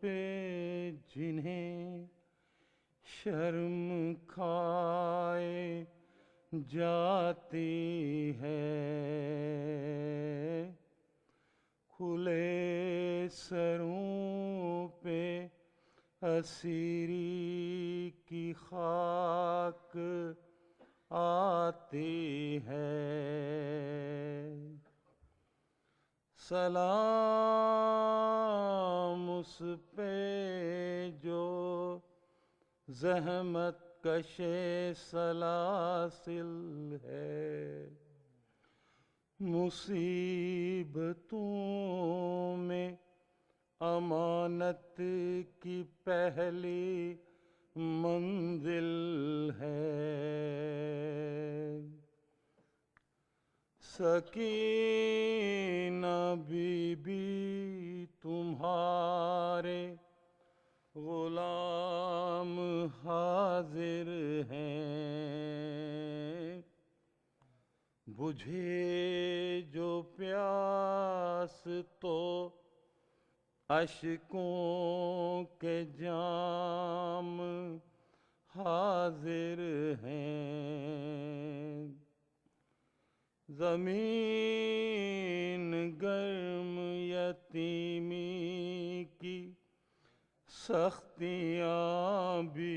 پہ جنہیں شرم کھائے جاتی ہے، کھلے سروں پہ اسیری کی خاک آتی ہے۔ سلام اس پہ جو زحمت کش سلاسل ہے، مصیبتوں میں امانت کی پہلی منزل ہے۔ سکینہ بی بی تمہارے غلام حاضر ہیں، بجھے جو پیاس تو اشکوں کے جام حاضر ہیں۔ زمین گرم یتیمی کی سختیاں بی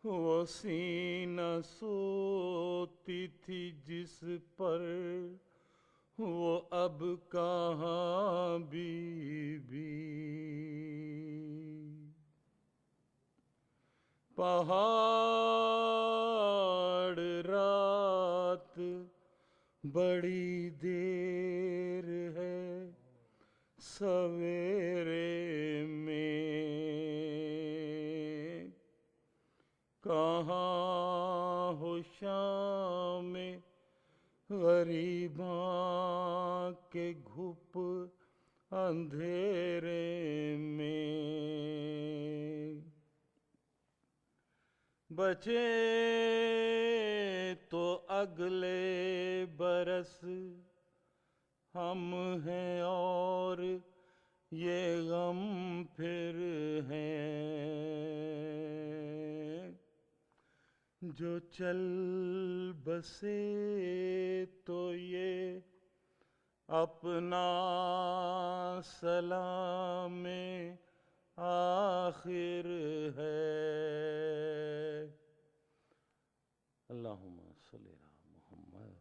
وہ سینہ سوتی تھی جس پر، وہ اب کہاں بی پہاڑ رات بڑی دیر ہے سویرے میں، کہاں ہو شام غریباں کے گھپ اندھیرے میں، بچے تو اگلے برس ہم ہیں اور یہ غم پھر ہیں، جو چل بسے تو یہ اپنا سلام آخر ہے۔ اللہم صلی علی محمد۔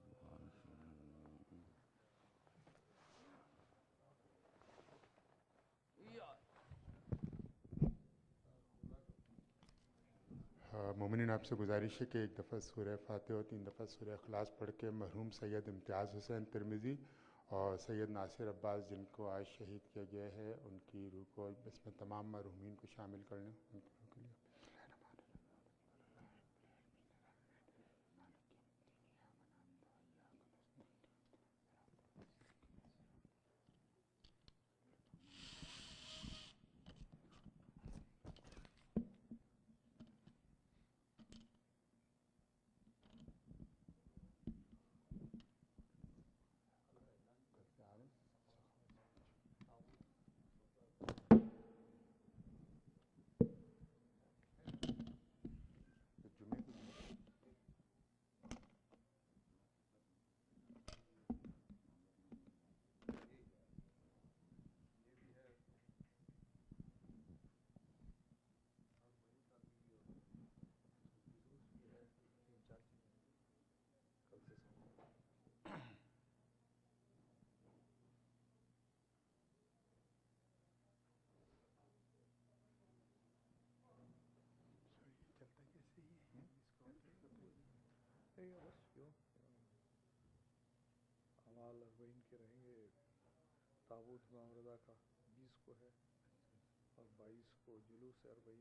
مومنین آپ سے گزارش ہے کہ ایک دفعہ سورہ فاتحہ اور 3 دفعہ سورہ اخلاص پڑھ کے مرحوم سید امتیاز حسین ترمذی اور سید ناصر عباس جن کو آج شہید کیا گیا ہے ان کی روح کو اس میں تمام مرحومین کو شامل کر لیں۔ ان کی روح کے لیے اعمال 40 کے رہیں گے، تابوت امام رضا کا 20 کو ہے اور 22 کو جلوس 40 ہے۔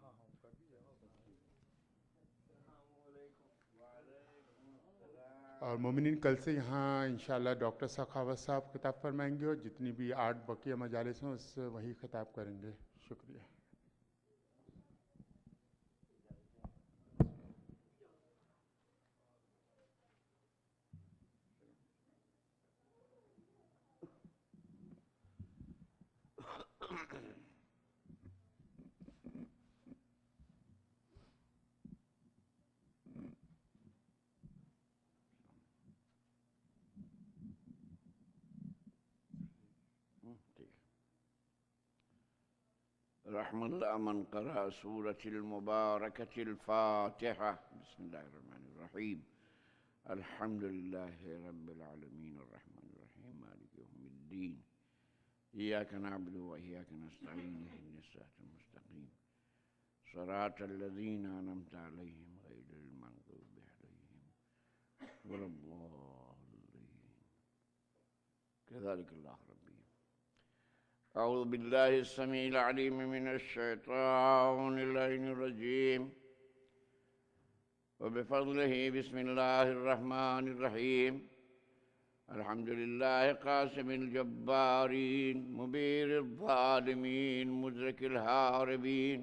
ہاں ہاں کر دیجیے۔ اور مومنین کل سے یہاں انشاءاللہ ڈاکٹر سخاوت صاحب خطاب فرمائیں گے اور جتنی بھی 8 بقیہ مجالس ہیں اس سے وہی خطاب کریں گے۔ شکریہ۔ رحم الله من قرأ سورة المباركة الفاتحة. بسم الله الرحمن الرحيم. الحمد لله رب العالمين الرحمن الرحيم مالك يوم الدين. إياك نعبد وإياك نستعين اهدنا الصراط المستقيم صراط الذين أنعمت عليهم غير المغضوب عليهم ولا الضالين. كذلك الله ربي. أعوذ بالله السميع العليم من الشيطان اللعين الرجيم. وبفضله بسم الله الرحمن الرحيم. الحمد لله قاسم الجبارين مبير الظالمين مدرك الهاربين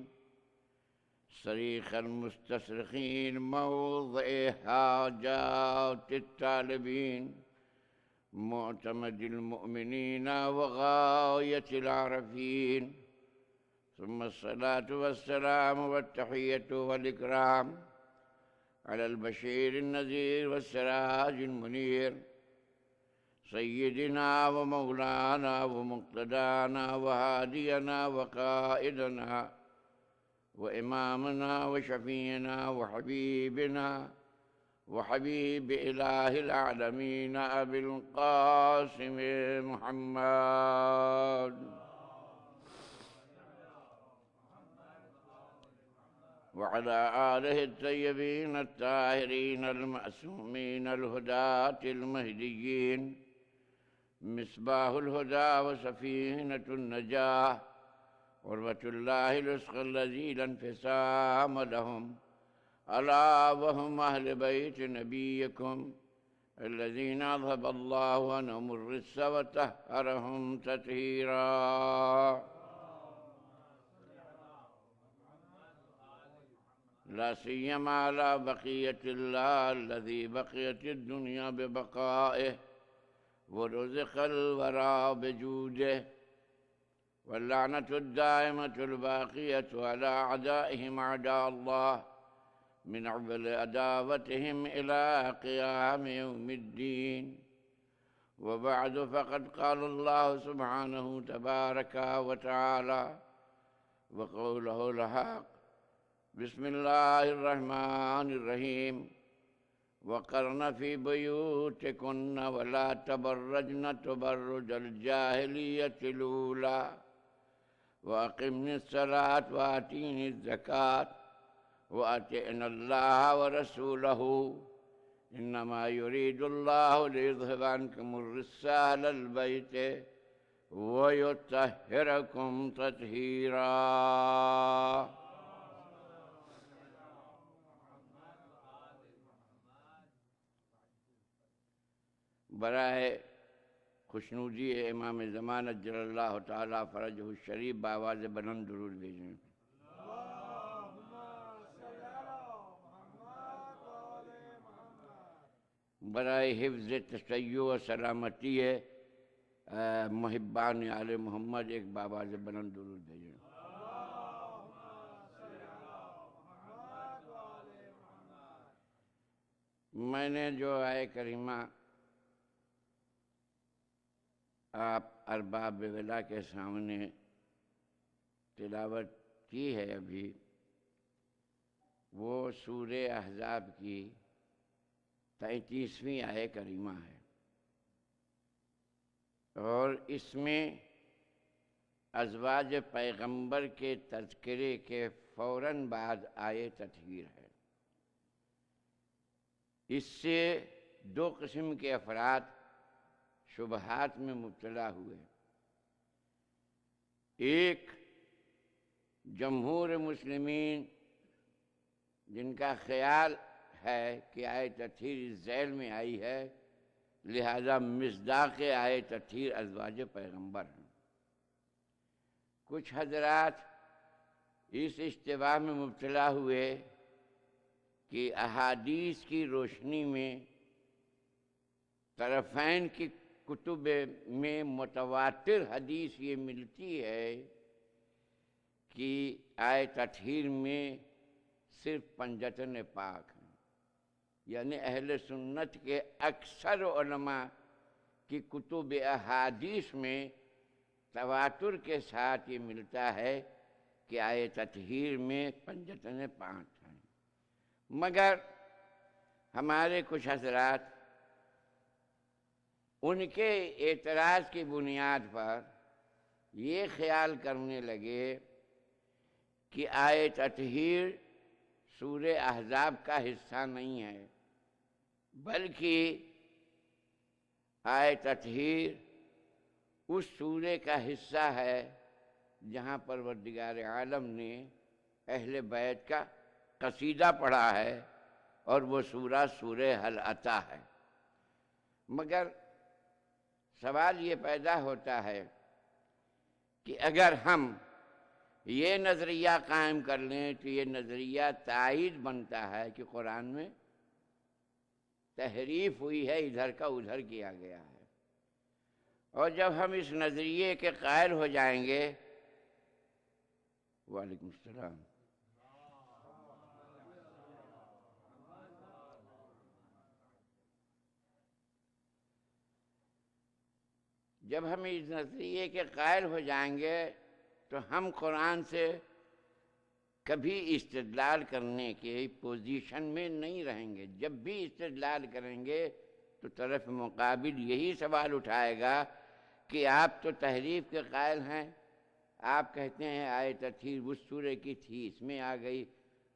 صريخ المستصرخين موضع حاجات الطالبين معتمد المؤمنين وغاية العارفين. ثم الصلاة والسلام والتحية والإكرام على البشير النذير والسراج المنير سيدنا ومولانا ومقتدانا وهادينا وقائدنا وإمامنا وشفينا وحبيبنا وحبيب إله العالمين أبي القاسم محمد وعلى آله الطيبين الطاهرين المعصومين الهداة المهديين مصباح الهدى وسفينة النجاة عروة الله الوثقى الذي لا انفصام لهم ألا وهم أهل بيت نبيكم الذين أذهب الله عنهم الرجس وطهرهم تطهيرا. لا سيما على بقية الله الذي بقيت الدنيا ببقائه ورزق الورى بجوده. واللعنة الدائمة الباقية على أعدائهم أعداء الله من أول عداوتهم إلى قيام يوم الدين. وبعد فقد قال الله سبحانه تبارك وتعالى وقوله الحق. بسم الله الرحمن الرحيم. وقرن في بيوتكن ولا تبرجن تبرج الجاهلية الأولى وأقمن الصلاة وآتين الزكاة وأطعنا الله ورسوله إنما يريد الله ليذهب عنكم الرجس أهل البيت ويطهركم تطهيرا. برائے خوشنودی امام زمان اجل اللہ تعالیٰ فرجہ الشریف بآواز بلند درود بھیجیں. برائے حفظ تشیع و سلامتی محبان آل محمد ایک بآواز بلند درود بھیجیں. میں نے جو آئے کریمہ آپ ارباب ولا کے سامنے تلاوت کی ہے ابھی، وہ سورہ احزاب کی 33ویں آیہ کریمہ ہے، اور اس میں ازواج پیغمبر کے تذکرے کے فوراً بعد آیہ تطہیر ہے. اس سے دو قسم کے افراد شبہات میں مبتلا ہوئے. ایک جمہور مسلمین جن کا خیال ہے کہ آیہ تطہیر اس ذیل میں آئی ہے، لہذا مصداق آیہ تطہیر ازواج پیغمبر ہیں. کچھ حضرات اس اشتباہ میں مبتلا ہوئے کہ احادیث کی روشنی میں طرفین کی کتب میں متواتر حدیث یہ ملتی ہے کہ آیہ تطہیر میں صرف پنجتن پاک ہیں، یعنی اہل سنت کے اکثر علماء کی کتب احادیث میں تواتر کے ساتھ یہ ملتا ہے کہ آئے تطہیر میں پنجتن 5 ہیں، مگر ہمارے کچھ حضرات ان کے اعتراض کی بنیاد پر یہ خیال کرنے لگے کہ آئے تطہیر سورہ احزاب کا حصہ نہیں ہے، بلکہ آئے تطہیر اس سورہ کا حصہ ہے جہاں پروردگار عالم نے اہل بیت کا قصیدہ پڑھا ہے، اور وہ سورہ حل عطا ہے۔ مگر سوال یہ پیدا ہوتا ہے کہ اگر ہم یہ نظریہ قائم کر لیں تو یہ نظریہ تائید بنتا ہے کہ قرآن میں تحریف ہوئی ہے، ادھر کا ادھر کیا گیا ہے، اور جب ہم اس نظریے کے قائل ہو جائیں گے، وعلیکم السلام، جب ہم اس نظریے کے قائل ہو جائیں گے تو ہم قرآن سے کبھی استدلال کرنے کی پوزیشن میں نہیں رہیں گے۔ جب بھی استدلال کریں گے تو طرف مقابل یہی سوال اٹھائے گا کہ آپ تو تحریف کے قائل ہیں، آپ کہتے ہیں آیت تطہیر اس سورہ کی تھی، اس میں آ گئی،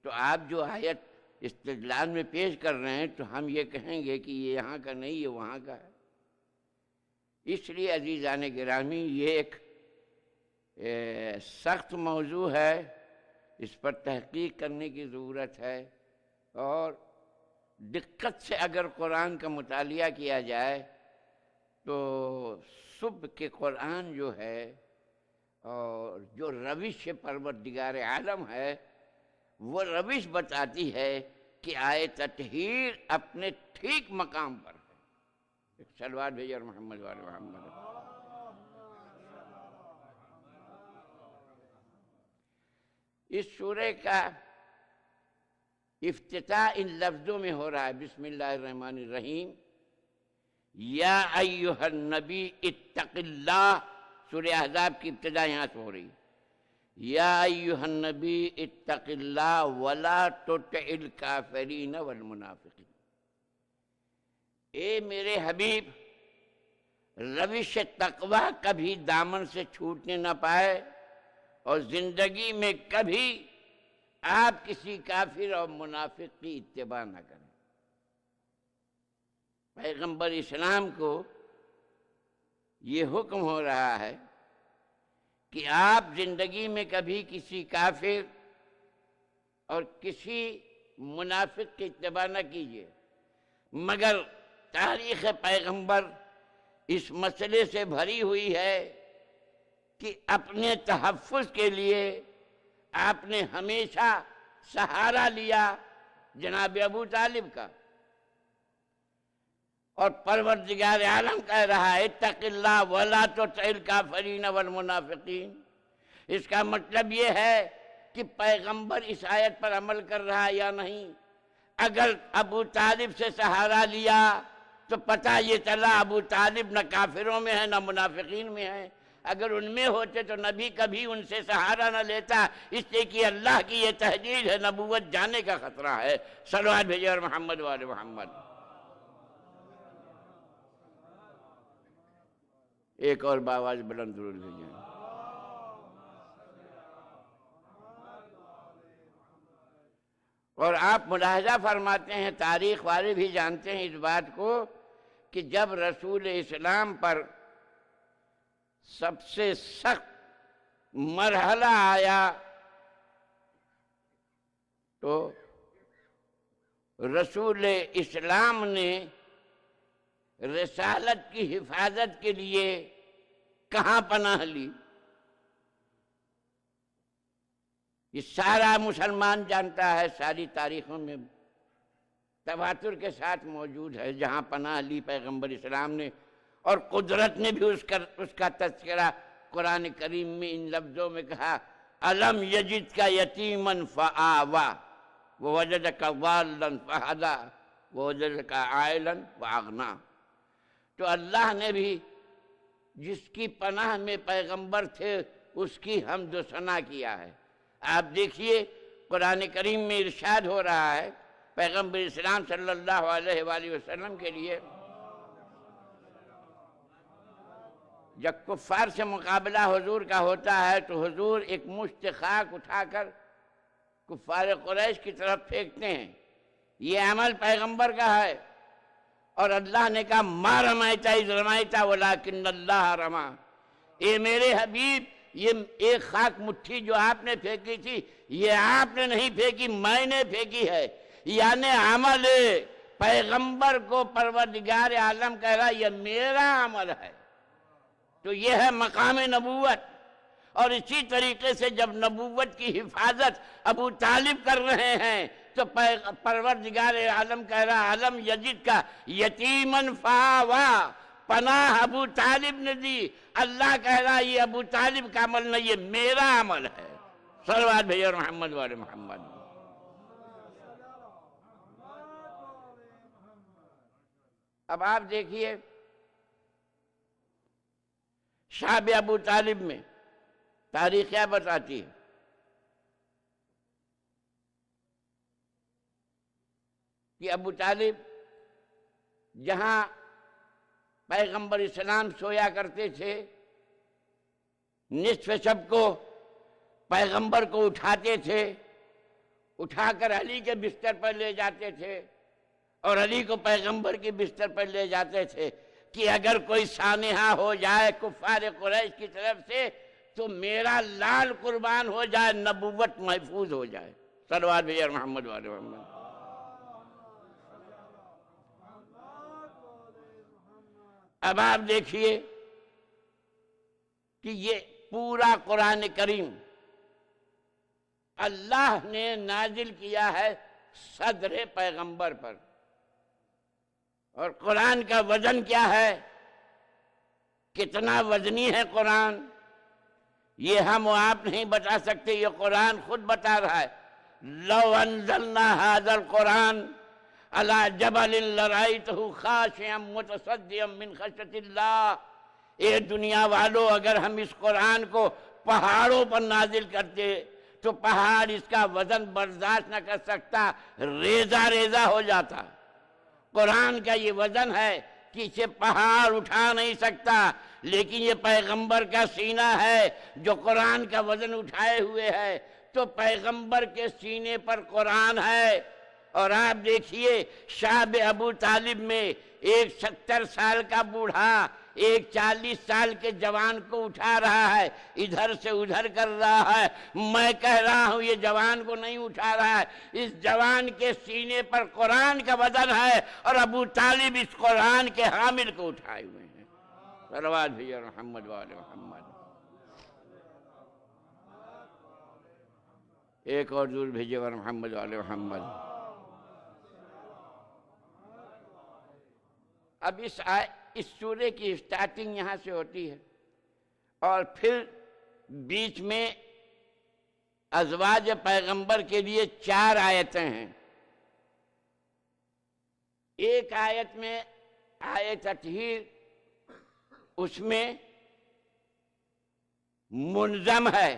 تو آپ جو آیت استدلال میں پیش کر رہے ہیں تو ہم یہ کہیں گے کہ یہ یہاں کا نہیں، یہ وہاں کا ہے۔ اس لیے عزیزان گرامی یہ ایک سخت موضوع ہے، اس پر تحقیق کرنے کی ضرورت ہے، اور دقت سے اگر قرآن کا مطالعہ کیا جائے تو صبح کے قرآن جو ہے اور جو روش پروردگار عالم ہے وہ روش بتاتی ہے کہ آئے تطہیر اپنے ٹھیک مقام پر ہے۔ ایک صلوات بھیجو اور محمد وعلی محمد۔ اس سورہ کا افتتاح ان لفظوں میں ہو رہا ہے، بسم اللہ الرحمن الرحیم، یا ایہا النبی اتق اللہ۔ سورہ احزاب کی ابتدا یہاں سے ہو رہی ہے، یا ایہا النبی اتق اللہ ولا تطع الکافرین والمنافقین۔ اے میرے حبیب، روش تقوی کبھی دامن سے چھوٹنے نہ پائے، اور زندگی میں کبھی آپ کسی کافر اور منافق کی اتباع نہ کریں۔ پیغمبر اسلام کو یہ حکم ہو رہا ہے کہ آپ زندگی میں کبھی کسی کافر اور کسی منافق کی اتباع نہ کیجیے، مگر تاریخ پیغمبر اس مسئلے سے بھری ہوئی ہے کہ اپنے تحفظ کے لیے آپ نے ہمیشہ سہارا لیا جناب ابو طالب کا، اور پروردگار عالم کہہ رہا ہے اتق اللہ ولا تطع الکافرین والمنافقین۔ اس کا مطلب یہ ہے کہ پیغمبر اس آیت پر عمل کر رہا ہے یا نہیں۔ اگر ابو طالب سے سہارا لیا تو پتہ یہ چلا ابو طالب نہ کافروں میں ہے نہ منافقین میں ہے۔ اگر ان میں ہوتے تو نبی کبھی ان سے سہارا نہ لیتا، اس لیے کہ اللہ کی یہ تحدید ہے، نبوت جانے کا خطرہ ہے۔ صلوات بھیجو اور محمد وعلی محمد۔ ایک اور باواز بلند درود بھیجیں۔ اور آپ ملاحظہ فرماتے ہیں، تاریخ والے بھی جانتے ہیں اس بات کو، کہ جب رسول اسلام پر سب سے سخت مرحلہ آیا تو رسول اسلام نے رسالت کی حفاظت کے لیے کہاں پناہ لی؟ یہ سارا مسلمان جانتا ہے، ساری تاریخوں میں تواتر کے ساتھ موجود ہے، جہاں پناہ لی پیغمبر اسلام نے، اور قدرت نے بھی اس کا تذکرہ قرآن کریم میں ان لفظوں میں کہا، الم یجد کا یتیما فآوا ووجدک ضالا فہدا ووجدک عائلا واغنا۔ تو اللہ نے بھی جس کی پناہ میں پیغمبر تھے اس کی حمد و ثنا کیا ہے، آپ دیکھیے قرآن کریم میں ارشاد ہو رہا ہے پیغمبر اسلام صلی اللہ علیہ وآلہ وسلم کے لیے، جب کفار سے مقابلہ حضور کا ہوتا ہے تو حضور ایک مشت خاک اٹھا کر کفار قریش کی طرف پھینکتے ہیں، یہ عمل پیغمبر کا ہے، اور اللہ نے کہا ما رمیت اذ رمیت ولکن اللہ رمی، اے میرے حبیب یہ ایک خاک مٹھی جو آپ نے پھینکی تھی یہ آپ نے نہیں پھینکی، میں نے پھینکی ہے، یعنی عمل پیغمبر کو پروردگار عالم کہہ رہا یہ میرا عمل ہے، تو یہ ہے مقام نبوت۔ اور اسی طریقے سے جب نبوت کی حفاظت ابو طالب کر رہے ہیں تو پروردگار عالم کہہ رہا علم یجد کا یتیمن فآوا، پناہ ابو طالب نے دی، اللہ کہہ رہا یہ ابو طالب کا عمل نہیں، یہ میرا عمل ہے۔ صلوات بھیجو محمد وعلی محمد۔ اب آپ دیکھیے شعب ابو طالب میں تاریخ کیا بتاتی ہے؟ کہ ابو طالب جہاں پیغمبر اسلام سویا کرتے تھے، نصف شب کو پیغمبر کو اٹھاتے تھے، اٹھا کر علی کے بستر پر لے جاتے تھے، اور علی کو پیغمبر کے بستر پر لے جاتے تھے کہ اگر کوئی سانحہ ہو جائے کفار قریش کی طرف سے تو میرا لال قربان ہو جائے، نبوت محفوظ ہو جائے۔ صلوات بھیجو محمد وعلی محمد۔ اب آپ دیکھیے کہ یہ پورا قرآن کریم اللہ نے نازل کیا ہے صدر پیغمبر پر، اور قرآن کا وزن کیا ہے، کتنا وزنی ہے قرآن، یہ ہم و آپ نہیں بتا سکتے، یہ قرآن خود بتا رہا ہے۔ لو انزلنا هذا القرآن على جبل لرأيته خاشعا متصدعا من خشية اللہ، اے دنیا والو اگر ہم اس قرآن کو پہاڑوں پر نازل کرتے تو پہاڑ اس کا وزن برداشت نہ کر سکتا، ریزہ ریزہ ہو جاتا۔ قرآن کا یہ وزن ہے کہ اسے پہاڑ اٹھا نہیں سکتا، لیکن یہ پیغمبر کا سینہ ہے جو قرآن کا وزن اٹھائے ہوئے ہے، تو پیغمبر کے سینے پر قرآن ہے۔ اور آپ دیکھیے شعب ابو طالب میں ایک 70 سال کا بوڑھا ایک 40 سال کے جوان کو اٹھا رہا ہے، ادھر سے ادھر کر رہا ہے۔ میں کہہ رہا ہوں یہ جوان کو نہیں اٹھا رہا ہے، اس جوان کے سینے پر قرآن کا وزن ہے، اور ابو طالب اس قرآن کے حامل کو اٹھائے ہوئے ہیں۔ صلوات بھیجو محمد وعلی محمد۔ ایک اور دور بھیجو محمد وعلی محمد۔ اب اس سورے کی سٹارٹنگ یہاں سے ہوتی ہے، اور پھر بیچ میں ازواج پیغمبر کے لیے 4 آیتیں ہیں۔ ایک آیت میں آیت تطہیر، اس میں منظم ہے،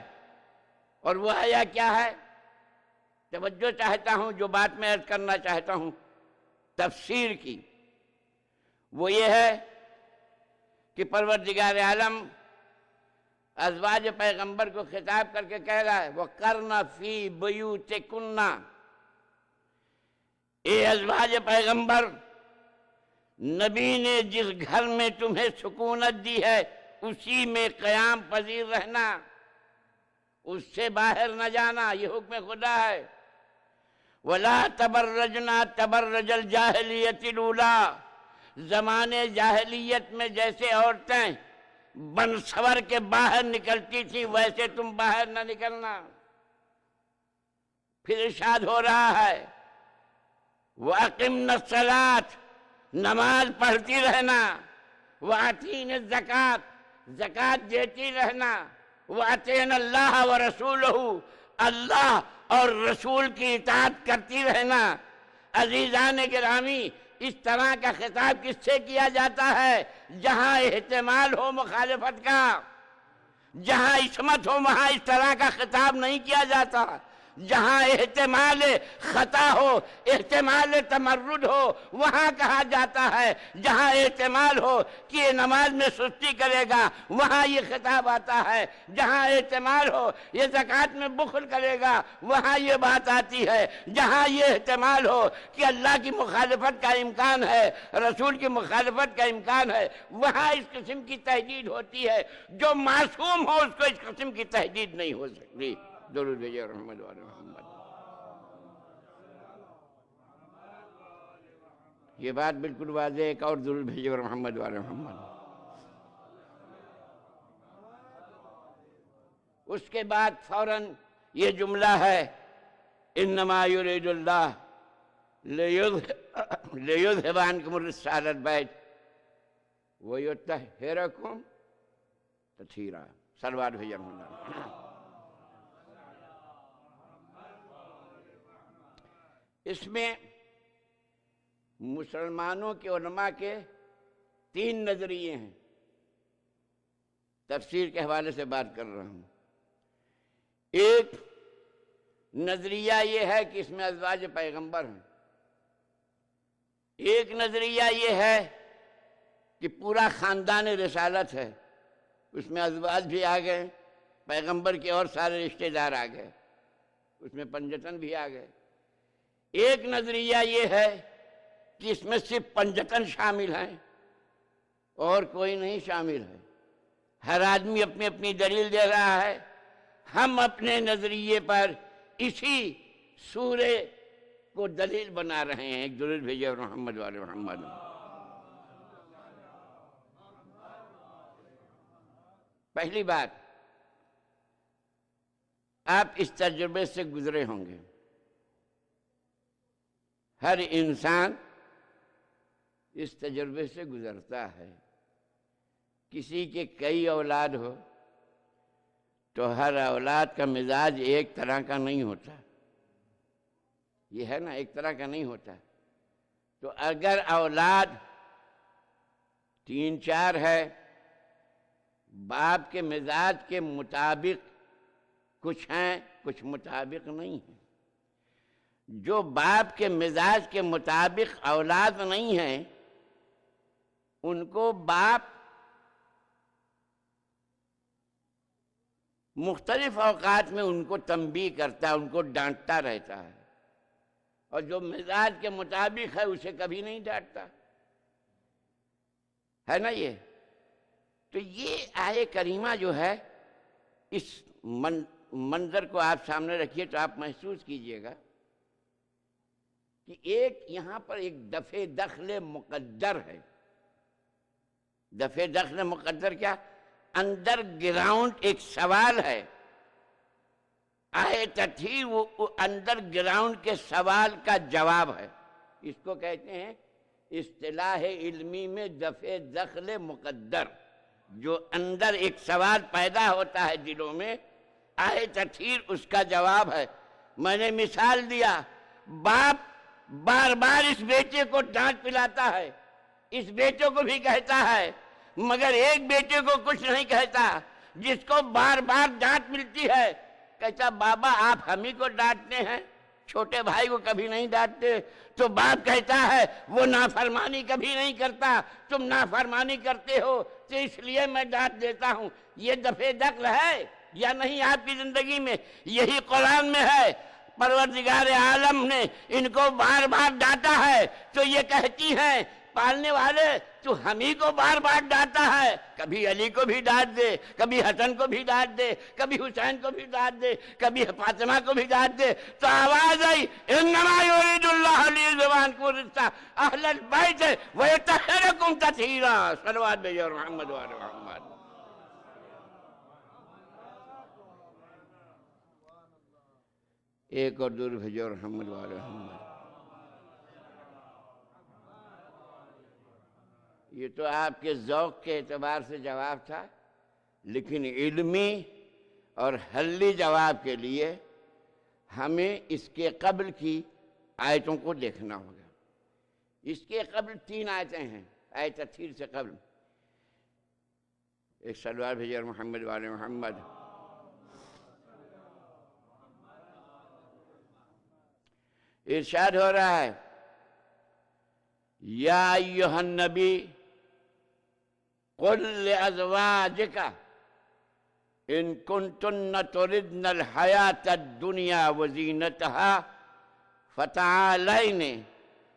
اور وہ آیا کیا ہے؟ توجہ چاہتا ہوں، جو بات میں عرض کرنا چاہتا ہوں تفسیر کی، وہ یہ ہے کہ پروردگار عالم ازواج پیغمبر کو خطاب کر کے کہہ رہا ہے وَقَرْنَ فِي بُيُوتِكُنَّ، اے ازواج پیغمبر، نبی نے جس گھر میں تمہیں سکونت دی ہے اسی میں قیام پذیر رہنا، اس سے باہر نہ جانا، یہ حکم خدا ہے۔ وَلَا تَبَرَّجْنَا تَبَرَّجَ الْجَاهِلِيَّةِ الْأُولَىٰ، زمانے جاہلیت میں جیسے عورتیں بن سور کے باہر نکلتی تھی ویسے تم باہر نہ نکلنا۔ پھر ارشاد ہو رہا ہے وَأَقِمْنَا الصَّلَاةَ، نماز پڑھتی رہنا، وَآتِينَ الزَّكَاةَ، زکوٰۃ دیتی رہنا، وَأَطِعْنَا اللَّهَ وَرَسُولَهُ، اللہ اور رسول کی اطاعت کرتی رہنا۔ عزیزان گرامی، اس طرح کا خطاب کس سے کیا جاتا ہے؟ جہاں احتمال ہو مخالفت کا، جہاں عصمت ہو وہاں اس طرح کا خطاب نہیں کیا جاتا، جہاں احتمال خطا ہو، احتمال تمرد ہو، وہاں کہا جاتا ہے، جہاں احتمال ہو کہ یہ نماز میں سستی کرے گا وہاں یہ خطاب آتا ہے، جہاں احتمال ہو یہ زکوٰۃ میں بخل کرے گا وہاں یہ بات آتی ہے، جہاں یہ احتمال ہو کہ اللہ کی مخالفت کا امکان ہے، رسول کی مخالفت کا امکان ہے، وہاں اس قسم کی تحدید ہوتی ہے۔ جو معصوم ہو اس کو اس قسم کی تحدید نہیں ہو سکتی۔ درود بھیجو رحمت والے محمد۔ یہ بات بالکل واضح ہے، ایک اور درود بھیجو محمد والے محمد۔ اس کے بعد فوراً یہ جملہ ہے، انما یرید اللہ لیذھب عنکم الرجس اہل البیت ویطہرکم تطہیرا۔ صلوات بھیجو محمد۔ اس میں مسلمانوں کے علماء کے 3 نظریے ہیں، تفسیر کے حوالے سے بات کر رہا ہوں۔ ایک نظریہ یہ ہے کہ اس میں ازواج پیغمبر ہیں، ایک نظریہ یہ ہے کہ پورا خاندان رسالت ہے، اس میں ازواج بھی آ گئے، پیغمبر کے اور سارے رشتہ دار آ گئے، اس میں پنجتن بھی آ گئے۔ ایک نظریہ یہ ہے کہ اس میں صرف پنجتن شامل ہیں اور کوئی نہیں شامل ہے۔ ہر آدمی اپنی اپنی دلیل دے رہا ہے، ہم اپنے نظریے پر اسی سورے کو دلیل بنا رہے ہیں۔ ایک درود بھیجو محمد والے محمد۔ پہلی بات، آپ اس تجربے سے گزرے ہوں گے، ہر انسان اس تجربے سے گزرتا ہے۔ کسی کے کئی اولاد ہو تو ہر اولاد کا مزاج ایک طرح کا نہیں ہوتا، یہ ہے نا، ایک طرح کا نہیں ہوتا۔ تو اگر اولاد 3-4 ہے، باپ کے مزاج کے مطابق کچھ ہیں کچھ مطابق نہیں ہیں۔ جو باپ کے مزاج کے مطابق اولاد نہیں ہیں ان کو باپ مختلف اوقات میں ان کو تنبیہ کرتا ہے، ان کو ڈانٹتا رہتا ہے، اور جو مزاج کے مطابق ہے اسے کبھی نہیں ڈانٹتا، ہے نا یہ۔ تو یہ آیے کریمہ جو ہے، اس منظر کو آپ سامنے رکھیے تو آپ محسوس کیجئے گا کہ ایک یہاں پر ایک دفع دخل مقدر ہے۔ دفع دخل مقدر کیا؟ انڈر گراؤنڈ ایک سوال ہے، آیت تھی وہ انڈر گراؤنڈ کے سوال کا جواب ہے۔ اس کو کہتے ہیں اصطلاح علمی میں دفع دخل مقدر۔ جو اندر ایک سوال پیدا ہوتا ہے دلوں میں، آیت تھی اس کا جواب ہے۔ میں نے مثال دیا، باپ بار بار اس بیٹے کو ڈانٹ پلاتا ہے، اس بیٹے کو بھی کہتا ہے، مگر ایک بیٹے کو کچھ نہیں کہتا، جس کو بار بار ڈانٹ ملتی ہے کہتا بابا آپ ہم ہی کو ڈانٹتے ہیں، چھوٹے بھائی کو کبھی نہیں ڈانٹتے۔ تو باپ کہتا ہے وہ نافرمانی کبھی نہیں کرتا، تم نافرمانی کرتے ہو تو اس لیے میں ڈانٹ دیتا ہوں۔ یہ دفع دخل ہے یا نہیں آپ کی زندگی میں؟ یہی قرآن میں ہے، پروردگار عالم نے ان کو بار بار ڈانٹا ہے تو یہ کہتی ہیں پالنے والے تو ہم ہی کو بار بار ڈانٹا ہے، کبھی علی کو بھی ڈانٹ دے، کبھی حسن کو بھی ڈانٹ دے، کبھی حسین کو بھی ڈانٹ دے، کبھی فاطمہ کو بھی ڈانٹ دے، تو آواز آئی انما یرید اللہ لیذھب عنکم الرجس اہل البیت ویطہرکم تطہیرا۔ صلوات بھیجو محمد وعلی محمد۔ ایک اور دور بھیجو محمد وعلی محمد۔ یہ تو آپ کے ذوق کے اعتبار سے جواب تھا، لیکن علمی اور حلی جواب کے لیے ہمیں اس کے قبل کی آیتوں کو دیکھنا ہوگا۔ اس کے قبل 3 آیتیں ہیں، آیت تطہیر سے قبل۔ ایک سلوات بھیجیے محمد والے محمد. ارشاد ہو رہا ہے یا ایھا النبی قل لأزواجک ان کنتن تردن الحیاة الدنیا وزینتها فتعالین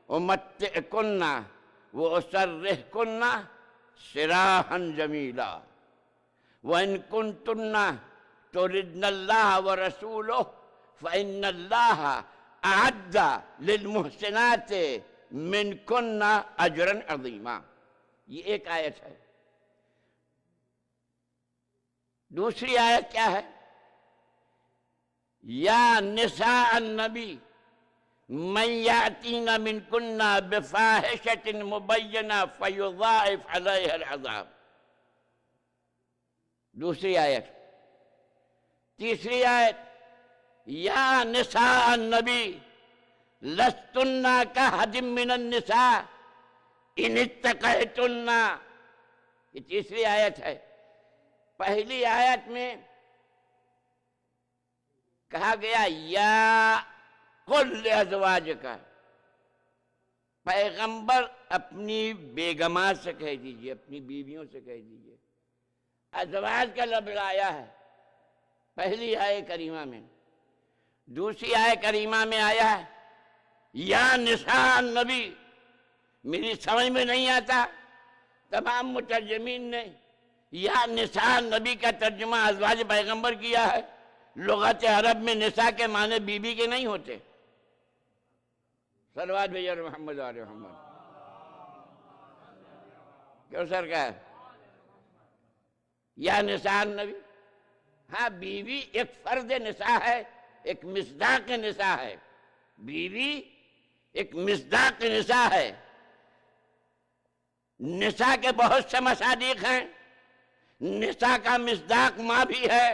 امتعکن واسرحکن سراحا جمیلا وان کنتن تردن اللہ ورسولہ فإن اللہ اعد للمحسنات منکن اجرا عظیما. یہ ایک آیت ہے. دوسری آیت کیا ہے؟ یا نساء النبی من یاتین منکن بفاحشۃ مبینہ فیضاعف علیہا العذاب. دوسری آیت. تیسری آیت یا نساء النبی لستن کاحد من النساء ان اتقیتن. یہ تیسری آیت ہے. پہلی آیت میں کہا گیا یا قل لازواجک، پیغمبر اپنی بیگمات سے کہہ دیجئے، اپنی بیویوں سے کہہ دیجئے. ازواج کا لفظ آیا ہے پہلی آیہ کریمہ میں. دوسری آیہ کریمہ میں آیا ہے یا نساء النبی. میری سمجھ میں نہیں آتا، تمام مترجمین نے یا نساء نبی کا ترجمہ ازواج پیغمبر کیا ہے. لغت عرب میں نساء کے معنی بیوی کے نہیں ہوتے. صلوات بھیجیے محمد آل محمد. کیوں سر کا ہے یا نساء نبی؟ ہاں، بیوی ایک فرد نساء ہے، ایک مصداق نساء ہے. بیوی ایک مصداق نساء ہے. نساء کے بہت سے مصادیق ہیں. نساء کا مصداق ماں بھی ہے،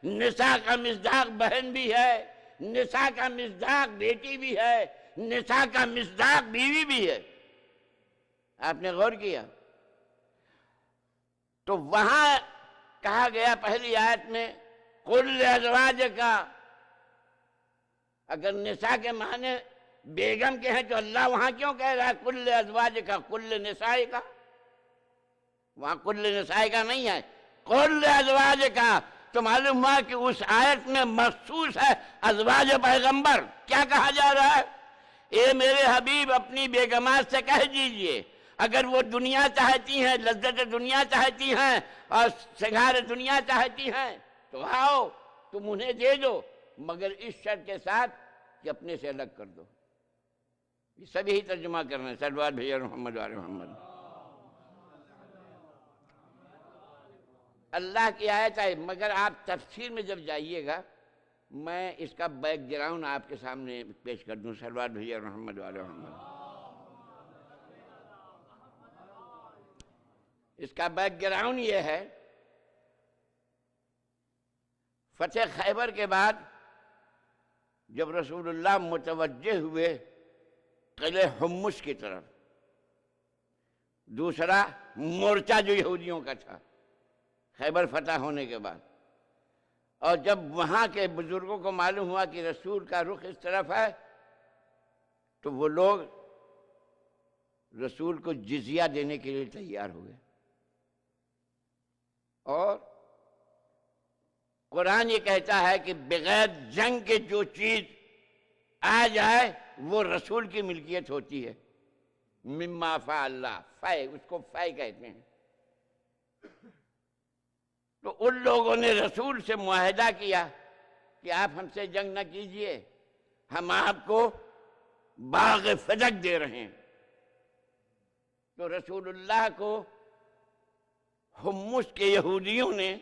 نساء کا مصداق بہن بھی ہے، نساء کا مصداق بیٹی بھی ہے، نساء کا مصداق بیوی بھی ہے. آپ نے غور کیا؟ تو وہاں کہا گیا پہلی آیت میں قل لازواجک. اگر نساء کے معنی بیگم کے ہیں تو اللہ وہاں کیوں کہہ رہا ہے قل لازواجک قل نسائک؟ وہاں قل نسائک نہیں ہے، قل لازواجک. تو معلوم ہوا کہ اس آیت میں مخصوص ہے ازواج پیغمبر. کیا کہا جا رہا ہے؟ اے میرے حبیب اپنی بیگمات سے کہہ دیجئے اگر وہ دنیا چاہتی ہیں، لذت دنیا چاہتی ہیں اور سنگھار دنیا چاہتی ہیں تو آؤ تم انہیں دے دو، مگر اس شرط کے ساتھ کہ اپنے سے الگ کر دو. یہ سب یہی ترجمہ کرنا ہے. صلوات بھیجیے محمد وعلی محمد. اللہ کی آیت ہے، مگر آپ تفسیر میں جب جائیے گا میں اس کا بیک گراؤنڈ آپ کے سامنے پیش کر دوں. صلوات بھیجیے محمد وعلی محمد. اس کا بیک گراؤنڈ یہ ہے، فتح خیبر کے بعد جب رسول اللہ متوجہ ہوئے قلعہ حمص کی طرف، دوسرا مورچہ جو یہودیوں کا تھا خیبر فتح ہونے کے بعد، اور جب وہاں کے بزرگوں کو معلوم ہوا کہ رسول کا رخ اس طرف ہے تو وہ لوگ رسول کو جزیہ دینے کے لیے تیار ہوئے. اور قرآن یہ کہتا ہے کہ بغیر جنگ کے جو چیز آ جائے وہ رسول کی ملکیت ہوتی ہے. مما فا اللہ، فے، اس کو فے کہتے ہیں. تو ان لوگوں نے رسول سے معاہدہ کیا کہ آپ ہم سے جنگ نہ کیجئے، ہم آپ کو باغ فدق دے رہے ہیں. تو رسول اللہ کو حمص کے یہودیوں نے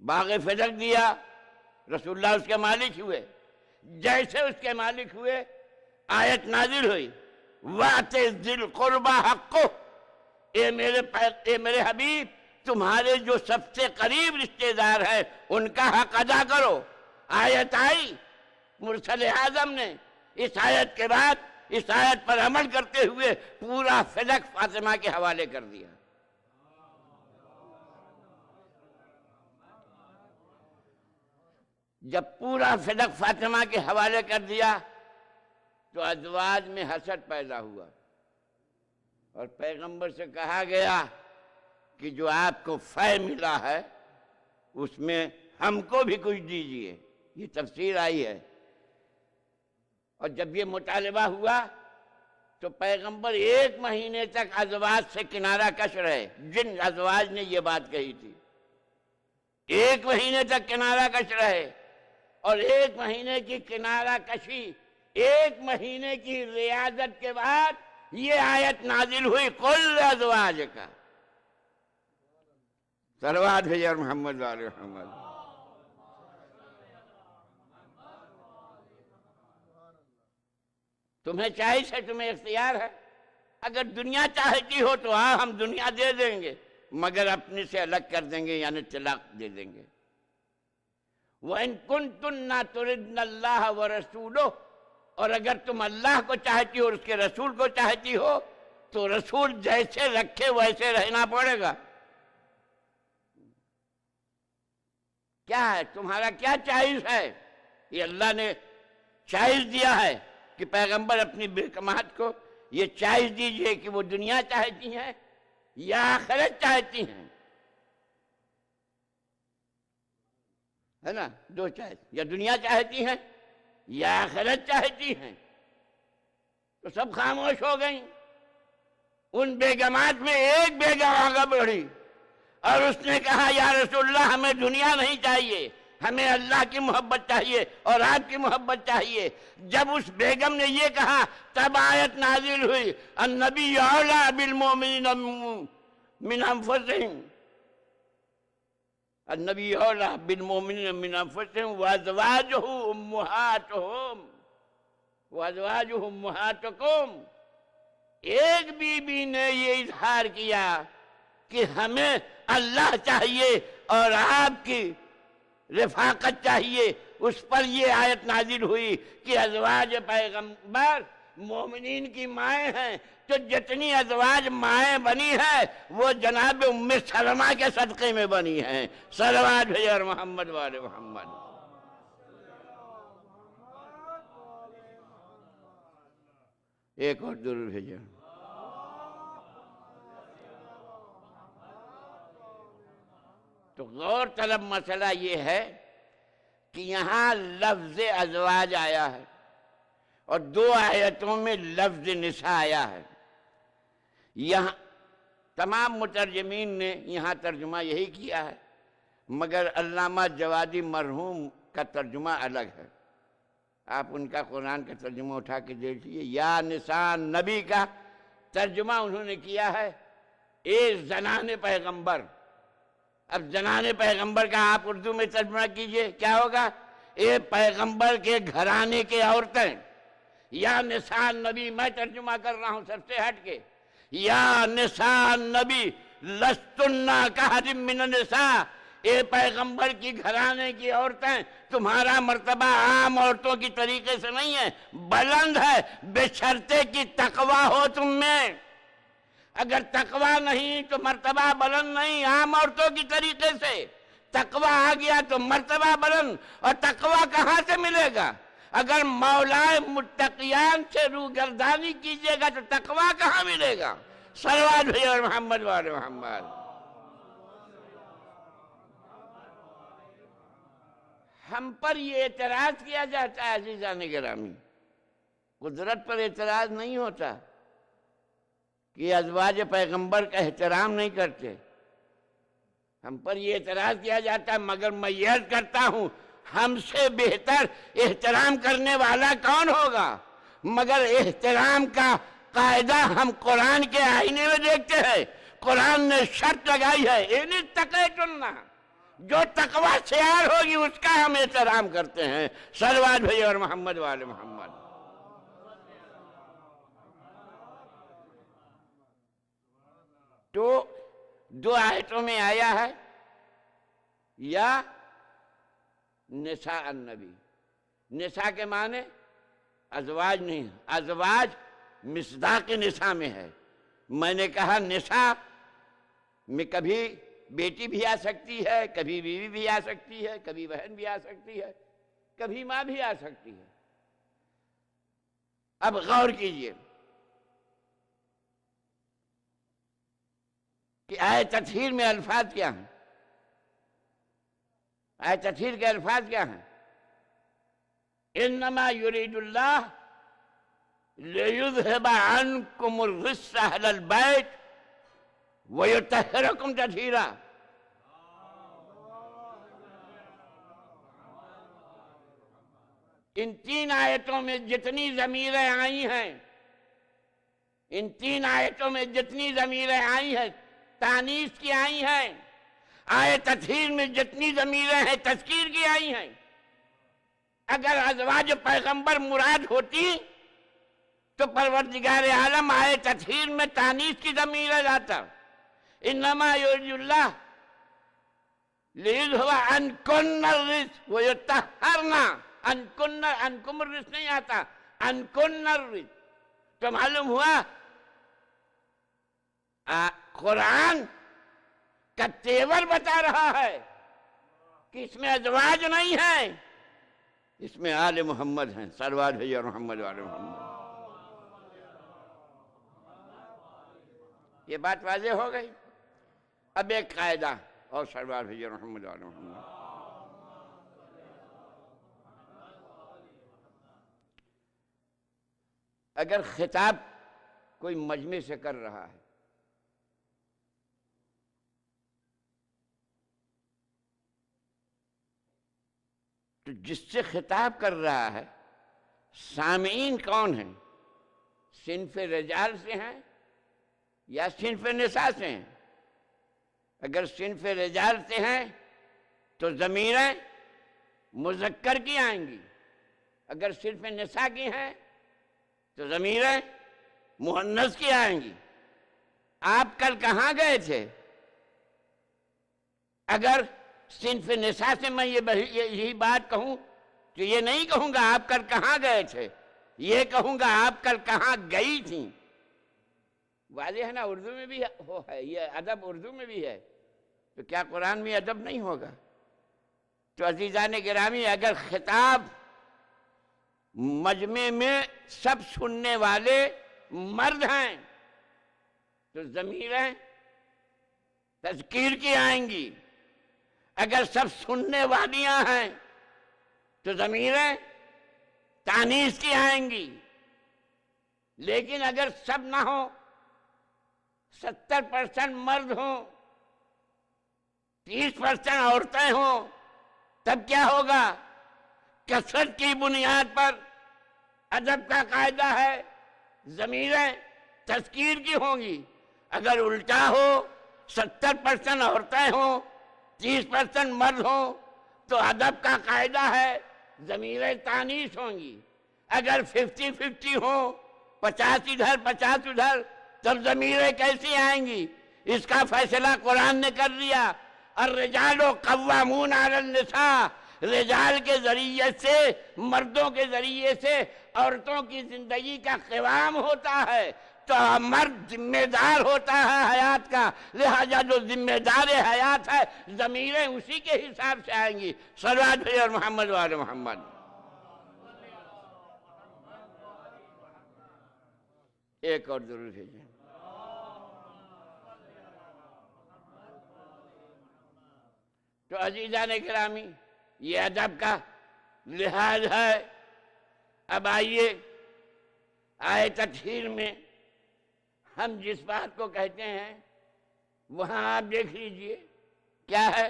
باغ فدق دیا. رسول اللہ اس کے مالک ہوئے. جیسے اس کے مالک ہوئے آیت نازل ہوئی وَأْتِ ذِي الْقُرْبَى حَقُّهُ. اے میرے حبیب تمہارے جو سب سے قریب رشتہ دار ہیں ان کا حق ادا کرو. آیت آئی مرسل اعظم نے، اس آیت کے بعد اس آیت پر عمل کرتے ہوئے پورا فدق فاطمہ کے حوالے کر دیا. جب پورا صدق فاطمہ کے حوالے کر دیا تو ازواج میں حسد پیدا ہوا، اور پیغمبر سے کہا گیا کہ جو آپ کو فے ملا ہے اس میں ہم کو بھی کچھ دیجئے. یہ تفسیر آئی ہے. اور جب یہ مطالبہ ہوا تو پیغمبر 1 مہینے تک ازواج سے کنارہ کش رہے. جن ازواج نے یہ بات کہی تھی 1 مہینے تک کنارہ کش رہے، اور 1 مہینے کی کنارہ کشی، 1 مہینے کی ریاضت کے بعد یہ آیت نازل ہوئی کل ازواج کا. صلوات بھیجئے محمد وعلی محمد. تمہیں چاہیے ہے، تمہیں اختیار ہے. اگر دنیا چاہتی ہو تو ہاں ہم دنیا دے دیں گے، مگر اپنے سے الگ کر دیں گے، یعنی طلاق دے دیں گے. وَإِن كُنتُنَّ تُرِدْنَ اللَّهَ وَرَسُولَهُ، اور اگر تم اللہ کو چاہتی ہو اور اس کے رسول کو چاہتی ہو تو رسول جیسے رکھے ویسے رہنا پڑے گا. کیا ہے تمہارا، کیا چائز ہے؟ یہ اللہ نے چائز دیا ہے کہ پیغمبر اپنی بیگمات کو یہ چائز دیجئے کہ وہ دنیا چاہتی ہیں یا آخرت چاہتی ہیں. ہے نا، 2 چائز، یا دنیا چاہتی ہیں یا آخرت چاہتی ہیں. تو سب خاموش ہو گئیں. ان بیگمات میں ایک بیگم آگے بڑھی اور اس نے کہا یا رسول اللہ ہمیں دنیا نہیں چاہیے، ہمیں اللہ کی محبت چاہیے اور آپ کی محبت چاہیے. جب اس بیگم نے یہ کہا تب آیت نازل ہوئی النبی اولیٰ بالمؤمنین من انفسہم، النبی اولیٰ بالمؤمنین من انفسہم وازواجہ امہاتہم وازواجہ امہاتکم. ایک بی بی نے یہ اظہار کیا کہ ہمیں اللہ چاہیے اور آپ کی رفاقت چاہیے. اس پر یہ آیت نازل ہوئی کہ ازواج پیغمبر مومنین کی مائیں ہیں. تو جتنی ازواج مائیں بنی ہیں وہ جناب ام سلمہ کے صدقے میں بنی ہیں. صلوات بھیجئے محمد وعلی محمد. ایک اور درود بھیجئے. تو غور طلب مسئلہ یہ ہے کہ یہاں لفظ ازواج آیا ہے اور 2 آیتوں میں لفظ نساء آیا ہے. یہاں تمام مترجمین نے یہاں ترجمہ یہی کیا ہے، مگر علامہ جوادی مرحوم کا ترجمہ الگ ہے. آپ ان کا قرآن کا ترجمہ اٹھا کے دیکھیے. یا نساء نبی کا ترجمہ انہوں نے کیا ہے اے زنان پیغمبر. اب زنان پیغمبر کا آپ اردو میں ترجمہ کیجئے، کیا ہوگا؟ اے پیغمبر کے گھرانے کے عورتیں. یا نساء نبی میں ترجمہ کر رہا ہوں سب سے ہٹ کے. یا نساء نبی لستن کاحد من النساء، اے پیغمبر کی گھرانے کی عورتیں تمہارا مرتبہ عام عورتوں کی طریقے سے نہیں ہے، بلند ہے، بشرطے کہ تقوی ہو تم میں. اگر تقوی نہیں تو مرتبہ بلند نہیں. عام عورتوں کی طریقے سے تقوی آ گیا تو مرتبہ بلند. اور تقوی کہاں سے ملے گا؟ اگر مولائے متقیان سے روگردانی کیجئے گا تو تقوی کہاں ملے گا؟ صلوات بھیجئے محمد وعلی محمد. ہم پر یہ اعتراض کیا جاتا ہے عزیزان گرامی، قدرت پر اعتراض نہیں ہوتا کہ ازواج پیغمبر کا احترام نہیں کرتے. ہم پر یہ اعتراض کیا جاتا ہے، مگر میں یہ عرض کرتا ہوں ہم سے بہتر احترام کرنے والا کون ہوگا؟ مگر احترام کا قاعدہ ہم قرآن کے آئینے میں دیکھتے ہیں. قرآن نے شرط لگائی ہے ان اتقیتن، جو تقوی سیار ہوگی اس کا ہم احترام کرتے ہیں. صلوات بھیجئے اور محمد وعلی محمد. تو 2 آیتوں میں آیا ہے یا نساء النبی. نساء کے معنی ازواج نہیں، ازواج مصداق نساء میں ہے. میں نے کہا نساء میں کبھی بیٹی بھی آ سکتی ہے، کبھی بیوی بھی آ سکتی ہے، کبھی بہن بھی آ سکتی ہے. کبھی ماں بھی آ سکتی ہے. اب غور کیجئے کہ آیت تطہیر میں الفاظ کیا ہیں. آیت تطہیر کے الفاظ کیا ہیں؟ انما یرید اللہ لیذہب عنکم الرجس اہل البیت ویطہرکم تطہیرا. ان تین آیتوں میں جتنی ضمیریں آئی ہیں، ان تین آیتوں میں جتنی ضمیریں آئی ہیں تانیث کی آئی ہیں. آیت تطہیر میں جتنی ضمیریں ہیں تذکیر کی آئی ہیں. اگر ازواج پیغمبر مراد ہوتی تو پروردگار عالم آیت تطہیر میں تانیث کی ضمیر لاتا. انما یرید اللہ لیذہب عنکن الرجس ویطہرنا. عنکم الرجس نہیں آتا، عنکن الرجس. تو معلوم ہوا قرآن کا تیور بتا رہا ہے کہ اس میں ازواج نہیں ہیں، اس میں آل محمد ہیں. صلوات بھیجو محمد وآل محمد. یہ بات واضح ہو گئی. اب ایک قاعدہ اور صلوات بھیجو محمد وآل محمد. اگر خطاب کوئی مجمع سے کر رہا ہے تو جس سے خطاب کر رہا ہے سامعین کون ہیں؟ صنف رجال سے ہیں یا صنف نساء سے ہیں؟ اگر صنف رجال سے ہیں تو ضمیریں مذکر کی آئیں گی. اگر صنف نساء کی ہیں تو ضمیریں مؤنث کی آئیں گی. آپ کل کہاں گئے تھے؟ اگر صنف نساء سے میں یہی بات کہوں تو یہ نہیں کہوں گا آپ کل کہاں گئے تھے، یہ کہوں گا آپ کل کہاں گئی تھیں. واضح ہے نا؟ اردو میں بھی ہے یہ ادب، اردو میں بھی ہے، تو کیا قرآن میں ادب نہیں ہوگا؟ تو عزیزان گرامی، اگر خطاب مجمع میں سب سننے والے مرد ہیں تو ضمیریں تذکیر کی آئیں گی. اگر سب سننے والیاں ہیں تو ضمیریں تانیث کی آئیں گی. لیکن اگر سب نہ ہو، 70% مرد ہوں، 30% عورتیں ہوں، تب کیا ہوگا؟ کثرت کی بنیاد پر ادب کا قاعدہ ہے ضمیریں تذکیر کی ہوں گی. اگر الٹا ہو، 70% عورتیں ہوں، 30% مرد ہوں، تو ادب کا قاعدہ ہے ضمیریں تانیث ہوں گی. اگر 50-50 ہوں، 50 ادھر 50 ادھر، تب ضمیریں کیسی آئیں گی؟ اس کا فیصلہ قرآن نے کر دیا. الرجال قوامون علی النساء. رجال کے ذریعے سے، مردوں کے ذریعے سے عورتوں کی زندگی کا قوام ہوتا ہے. تو مرد ذمہ دار ہوتا ہے حیات کا، لہذا جو ذمہ دار حیات ہے ضمیریں اسی کے حساب سے آئیں گی. صلوات بھیجو محمد وآل محمد. ایک اور ضرور بھیجیں. تو عزیزان گرامی، یہ ادب کا لحاظ ہے. اب آئیے آیت تطہیر میں ہم جس بات کو کہتے ہیں وہاں آپ دیکھ لیجئے کیا ہے.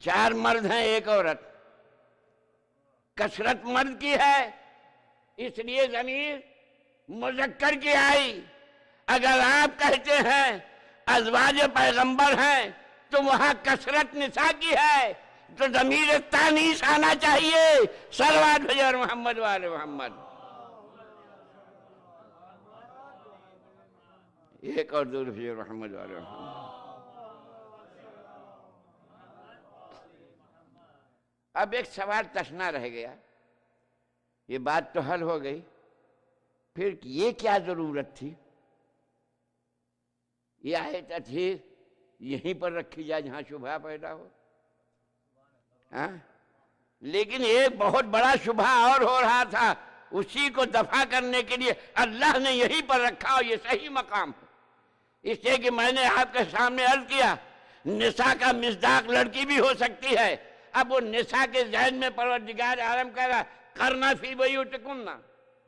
4 مرد ہیں، 1 عورت. کثرت مرد کی ہے، اس لیے ضمیر مذکر کی آئی. اگر آپ کہتے ہیں ازواج پیغمبر ہیں تو وہاں کثرت نساء کی ہے، تو ضمیر تانیث آنا چاہیے. صلوات بھیجو محمد وآل محمد. ایک اور دور بھیجو محمد وآل محمد. اب ایک سوال تشنا رہ گیا. یہ بات تو حل ہو گئی، پھر یہ کیا ضرورت تھی یہ آیت تطہیر یہیں پر رکھی جائے جہاں شبہ پیدا ہو؟ ہاں، لیکن ایک بہت بڑا شبہ اور ہو رہا تھا، اسی کو دفع کرنے کے لیے اللہ نے یہیں پر رکھا، اور یہ صحیح مقام ہے، اس لیے کہ میں نے آپ کے سامنے عرض کیا نساء کا مصداق لڑکی بھی ہو سکتی ہے۔ اب وہ نساء کے ذہن میں پروردگار عالم کہہ رہا کرنا فی بیوتکن،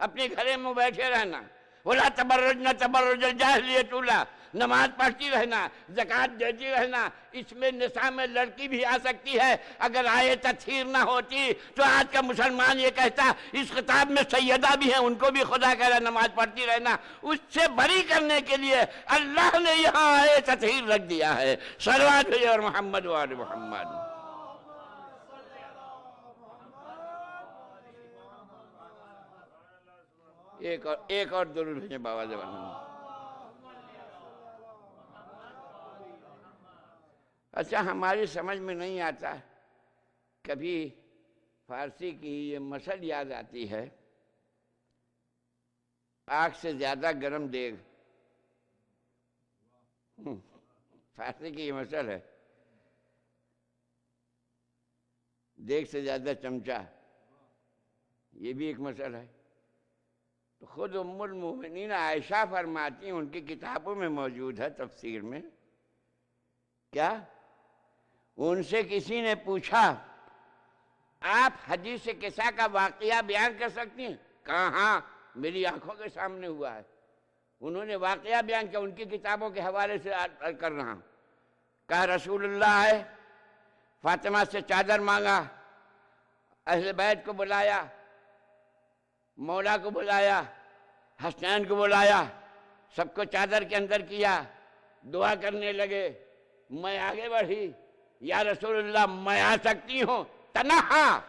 اپنے گھرے میں بیٹھے رہنا، ولا تبرجن تبرج الجاہلیۃ الاولیٰ، نماز پڑھتی رہنا، زکوٰۃ دیتی رہنا۔ اس میں نساء میں لڑکی بھی آ سکتی ہے۔ اگر آئے تطہیر نہ ہوتی تو آج کا مسلمان یہ کہتا اس خطاب میں سیدہ بھی ہیں، ان کو بھی خدا کہہ رہا نماز پڑھتی رہنا۔ اس سے بری کرنے کے لیے اللہ نے یہاں آئے تطہیر رکھ دیا ہے۔ صلوات بھیجو اور محمد و آل محمد۔ ایک اور درود بھیجیں بابا زبان۔ اچھا، ہماری سمجھ میں نہیں آتا، کبھی فارسی کی یہ مثل یاد آتی ہے، آگ سے زیادہ گرم دیگ۔ فارسی کی یہ مثل ہے، دیگ سے زیادہ چمچہ، یہ بھی ایک مثل ہے۔ تو خود ام المومنین عائشہ فرماتی ہیں، ان کی کتابوں میں موجود ہے تفسیر میں، کیا ان سے کسی نے پوچھا آپ حدیث کسا کا واقعہ بیان کر سکتی ہیں؟ کہا ہاں، میری آنکھوں کے سامنے ہوا ہے۔ انہوں نے واقعہ بیان کیا، ان کی کتابوں کے حوالے سے کر رہا ہوں۔ کہا رسول اللہ ہے، فاطمہ سے چادر مانگا، اہل بیت کو بلایا، مولا کو بلایا، حسنین کو بلایا، سب کو چادر کے اندر کیا، دعا کرنے لگے۔ میں آگے بڑھی، یا رسول اللہ میں آ سکتی ہوں؟ تنہا،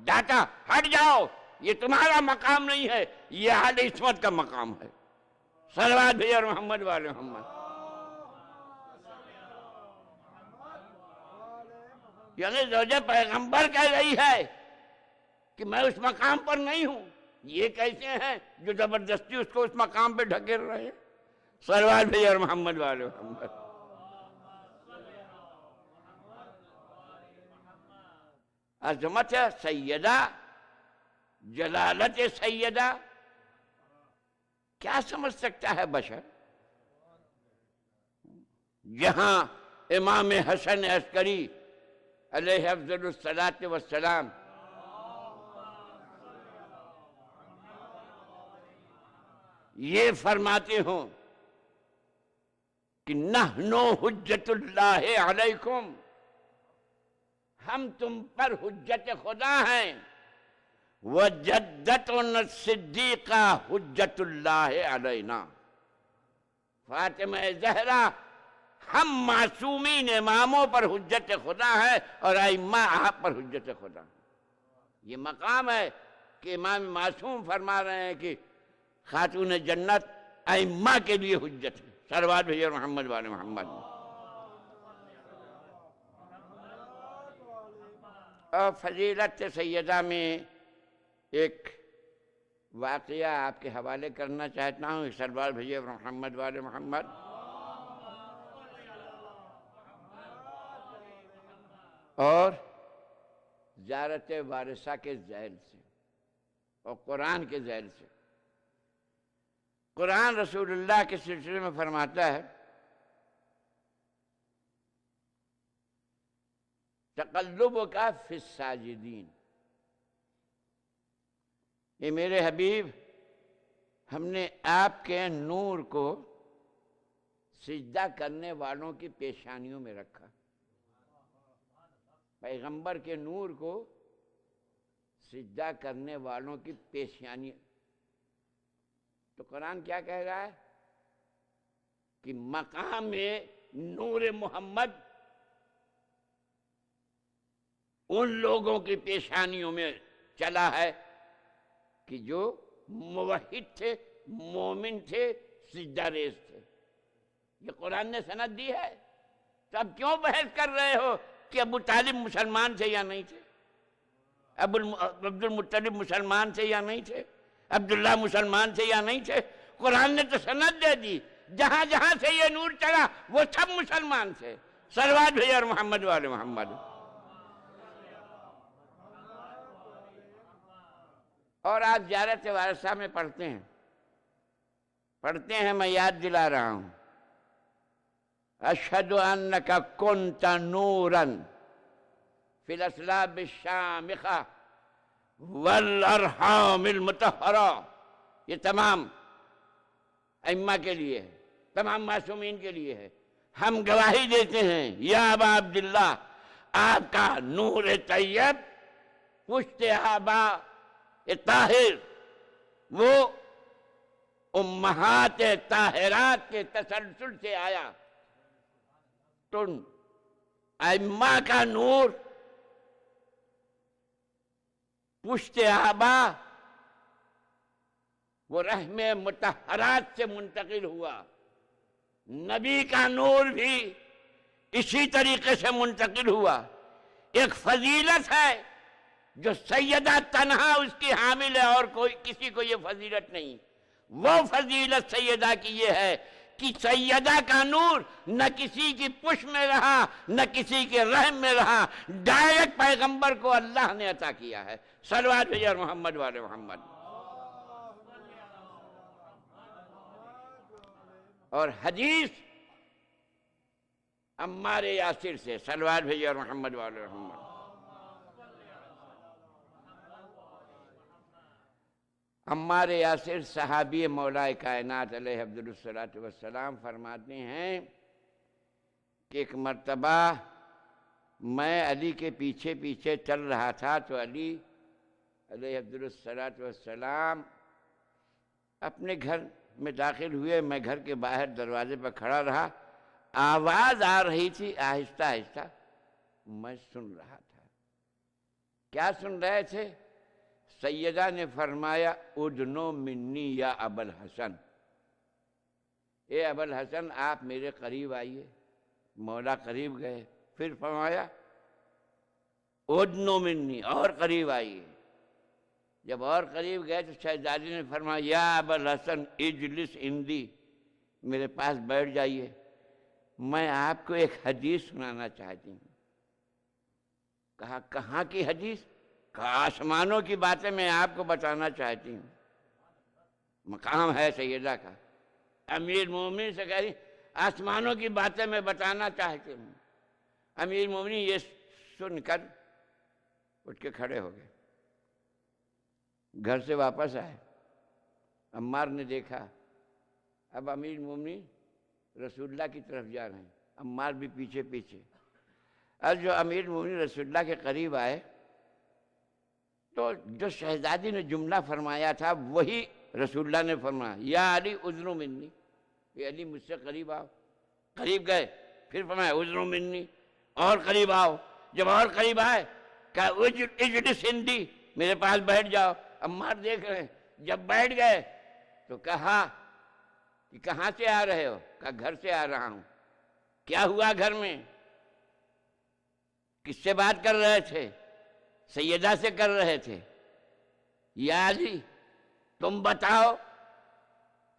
ڈاٹا، ہٹ جاؤ، یہ تمہارا مقام نہیں ہے، یہ اہل عصمت کا مقام ہے۔ صلوات بھیجو اور محمد والے محمد۔ یعنی زوجہ پیغمبر کہہ رہی ہے کہ میں اس مقام پر نہیں ہوں۔ یہ کیسے ہیں جو زبردستی اس کو اس مقام پہ ڈھکیل رہے ہیں؟ صلوات بھیجو اور محمد والے محمد۔ عظمت سیدہ، جلالت سیدہ کیا سمجھ سکتا ہے بشر؟ جہاں امام حسن عسکری علیہ افضل الصلاۃ والسلام یہ فرماتے ہوں کہ نحن حجت اللہ علیکم، ہم تم پر حجت خدا ہیں، وجدتنا الصدیقہ حجت اللہ علینا۔ فاطمہ زہرا ہم معصومین اماموں پر حجت خدا ہے، اور ائمہ آپ پر حجت خدا۔ یہ مقام ہے کہ امام معصوم فرما رہے ہیں کہ خاتون جنت ائمہ کے لیے حجت ہے۔ صلوات بھیجو محمد والے محمد۔ اور فضیلت سیدہ میں ایک واقعہ آپ کے حوالے کرنا چاہتا ہوں۔ صلوات بھیجو محمد والے محمد۔ اور زیارت وارثہ کے ذیل سے اور قرآن کے ذیل سے، قرآن رسول اللہ کے سلسلے میں فرماتا ہے تقلبک فی الساجدین، اے میرے حبیب ہم نے آپ کے نور کو سجدہ کرنے والوں کی پیشانیوں میں رکھا۔ پیغمبر کے نور کو سجدہ کرنے والوں کی پیشانی۔ تو قرآن کیا کہہ رہا ہے کہ مقام نور محمد ان لوگوں کی پیشانیوں میں چلا ہے کہ جو موحد تھے، مومن تھے، سجدہ ریز تھے۔ یہ قرآن نے سند دی ہے۔ تو اب کیوں بحث کر رہے ہو کہ ابو طالب مسلمان تھے یا نہیں تھے، عبد المطلب مسلمان تھے یا نہیں تھے، عبداللہ مسلمان تھے یا نہیں تھے؟ قرآن نے تو سند دے دی، جہاں جہاں سے یہ نور چلا وہ سب مسلمان تھے۔ صلوات بھیجو اور محمد والے محمد۔ اور آپ زیارت وارثہ میں پڑھتے ہیں، میں یاد دلا رہا ہوں، اشہد انک کنت نورا فی الاسلاب الشامخہ والارحام المطہرہ. یہ تمام ائمہ کے لیے ہے، تمام معصومین کے لیے ہے. ہم گواہی دیتے ہیں یا ابا عبداللہ، آپ کا نور طیب پشت آبا طاہر وہ امہات طاہرات کے تسلسل سے آیا. تو ائمہ کا نور پشت آبا وہ رحم مطہرات سے منتقل ہوا. نبی کا نور بھی اسی طریقے سے منتقل ہوا. ایک فضیلت ہے جو سیدہ تنہا اس کی حامل ہے اور کوئی کسی کو یہ فضیلت نہیں. وہ فضیلت سیدہ کی یہ ہے کہ سیدہ کا نور نہ کسی کی پشت میں رہا نہ کسی کے رحم میں رہا، ڈائریکٹ پیغمبر کو اللہ نے عطا کیا ہے. صلوات بھیجو محمد والے محمد. اور حدیث عمار یاسر سے، صلوات بھیجو محمد والے محمد. عمار یاسر صحابی مولا کائنات علیہ افضل الصلاۃ فرماتے ہیں کہ ایک مرتبہ میں علی کے پیچھے پیچھے چل رہا تھا تو علی علیہ افضل الصلاۃ اپنے گھر میں داخل ہوئے. میں گھر کے باہر دروازے پر کھڑا رہا. آواز آ رہی تھی آہستہ آہستہ، میں سن رہا تھا. کیا سن رہے تھے؟ سیدہ نے فرمایا ادنو منی یا ابا الحسن، اے ابا الحسن آپ میرے قریب آئیے. مولا قریب گئے. پھر فرمایا ادنو منی، اور قریب آئیے. جب اور قریب گئے تو شہزادی نے فرمایا یا ابا الحسن اجلس عندی، میرے پاس بیٹھ جائیے، میں آپ کو ایک حدیث سنانا چاہتی ہوں. کہا کہاں کی حدیث؟ کہا آسمانوں کی باتیں میں آپ کو بتانا چاہتی ہوں. مقام ہے سیدہ کا. امیر مومنین سے کہہ رہی آسمانوں کی باتیں میں بتانا چاہتی ہوں. امیر مومنین یہ سن کر اٹھ کے کھڑے ہو گئے، گھر سے واپس آئے. عمار نے دیکھا اب امیر مومنین رسول اللہ کی طرف جا رہے ہیں، عمار بھی پیچھے پیچھے. اور جو امیر مومنین رسول اللہ کے قریب آئے تو جو شہزادی نے جملہ فرمایا تھا وہی رسول اللہ نے فرمایا یا علی اذن منی، کہ علی مجھ سے قریب آؤ. قریب گئے. پھر فرمایا اذن منی، اور قریب آؤ. جب اور قریب آئے کہا اجلس عندی، میرے پاس بیٹھ جاؤ. عمار دیکھ رہے ہیں. جب بیٹھ گئے تو کہا کہ کہاں سے آ رہے ہو؟ کہا گھر سے آ رہا ہوں. کیا ہوا گھر میں؟ کس سے بات کر رہے تھے؟ سیدہ سے کر رہے تھے. یا علی تم بتاؤ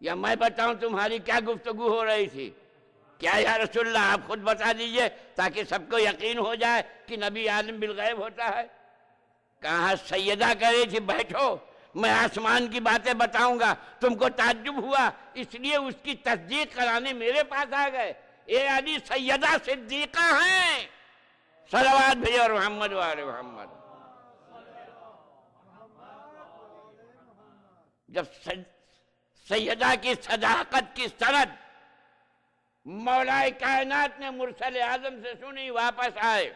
یا میں بتاؤں تمہاری کیا گفتگو ہو رہی تھی؟ کیا یا رسول اللہ آپ خود بتا دیجئے تاکہ سب کو یقین ہو جائے کہ نبی عالم بالغیب ہوتا ہے. کہاں سیدہ کہہ رہی تھی بیٹھو میں آسمان کی باتیں بتاؤں گا. تم کو تعجب ہوا اس لیے اس کی تصدیق کرانے میرے پاس آ گئے. اے علی سیدہ صدیقہ ہیں. صلوات بھیجو محمد وآل محمد. جب سیدہ کی صداقت کی سند مولا کائنات نے مرسل اعظم سے سنی واپس آئے.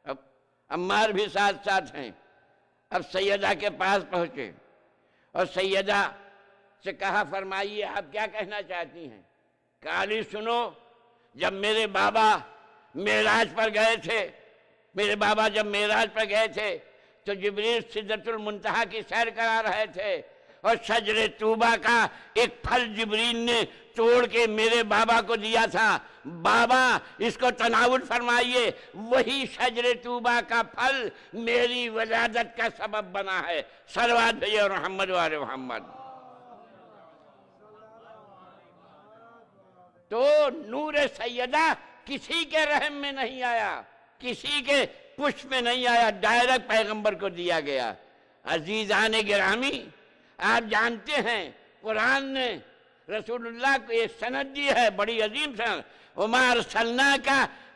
اب عمار بھی ساتھ ساتھ ہیں. اب سیدہ کے پاس پہنچے اور سیدہ سے کہا فرمائیے آپ کیا کہنا چاہتی ہیں؟ کہا علی سنو، جب میرے بابا معراج پر گئے تھے تو جبریل سدرۃ المنتہا کی سیر کرا رہے تھے اور شجر طوبہ کا ایک پھل جبریل نے توڑ کے میرے بابا کو دیا تھا. بابا اس کو تناول فرمائیے. وہی شجر طوبہ کا پھل میری ولادت کا سبب بنا ہے. صلوات بھیجو محمد وآل محمد. تو نور سیدہ کسی کے رحم میں نہیں آیا، کسی کے پشت میں نہیں آیا، ڈائریکٹ پیغمبر کو دیا گیا. عزیزان گرامی، آپ جانتے ہیں قرآن نے رسول اللہ کو ایک سند دی ہے، بڑی عظیم سند، وَمَا أَرْسَلْنَاكَ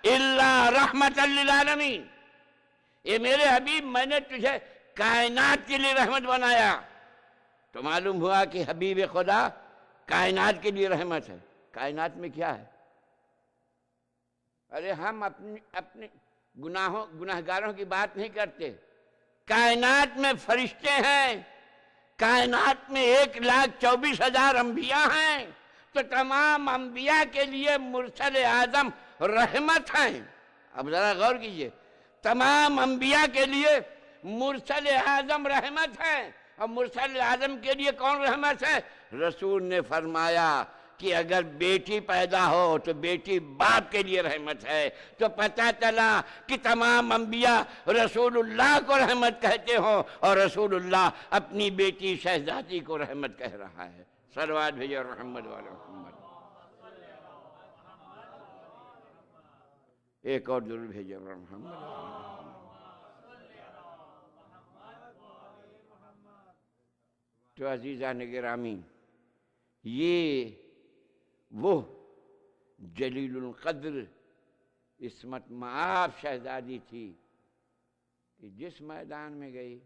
إِلَّا رَحْمَةً لِلْعَالَمِينَ، اے میرے حبیب میں نے تجھے کائنات کے لیے رحمت بنایا۔ تو معلوم ہوا کہ حبیب خدا کائنات کے لیے رحمت ہے۔ کائنات میں کیا ہے؟ ارے ہم اپنے گناہگاروں کی بات نہیں کرتے، کائنات میں فرشتے ہیں، کائنات میں 1,24,000 انبیاء ہیں، تو تمام انبیاء کے لیے مرسل اعظم رحمت ہیں۔ اب ذرا غور کیجئے، تمام انبیاء کے لیے مرسل اعظم رحمت ہے، اور مرسل اعظم کے لیے کون رحمت ہے؟ رسول نے فرمایا کہ اگر بیٹی پیدا ہو تو بیٹی باپ کے لیے رحمت ہے۔ تو پتہ چلا کہ تمام انبیاء رسول اللہ کو رحمت کہتے ہوں، اور رسول اللہ اپنی بیٹی شہزادی کو رحمت کہہ رہا ہے۔ صلوات بھیجو محمد والا محمد، ایک اور درود بھیجو محمد۔ تو عزیزان گرامی، یہ وہ جلیل القدر عصمت مآب شہزادی تھی کہ جس میدان میں گئی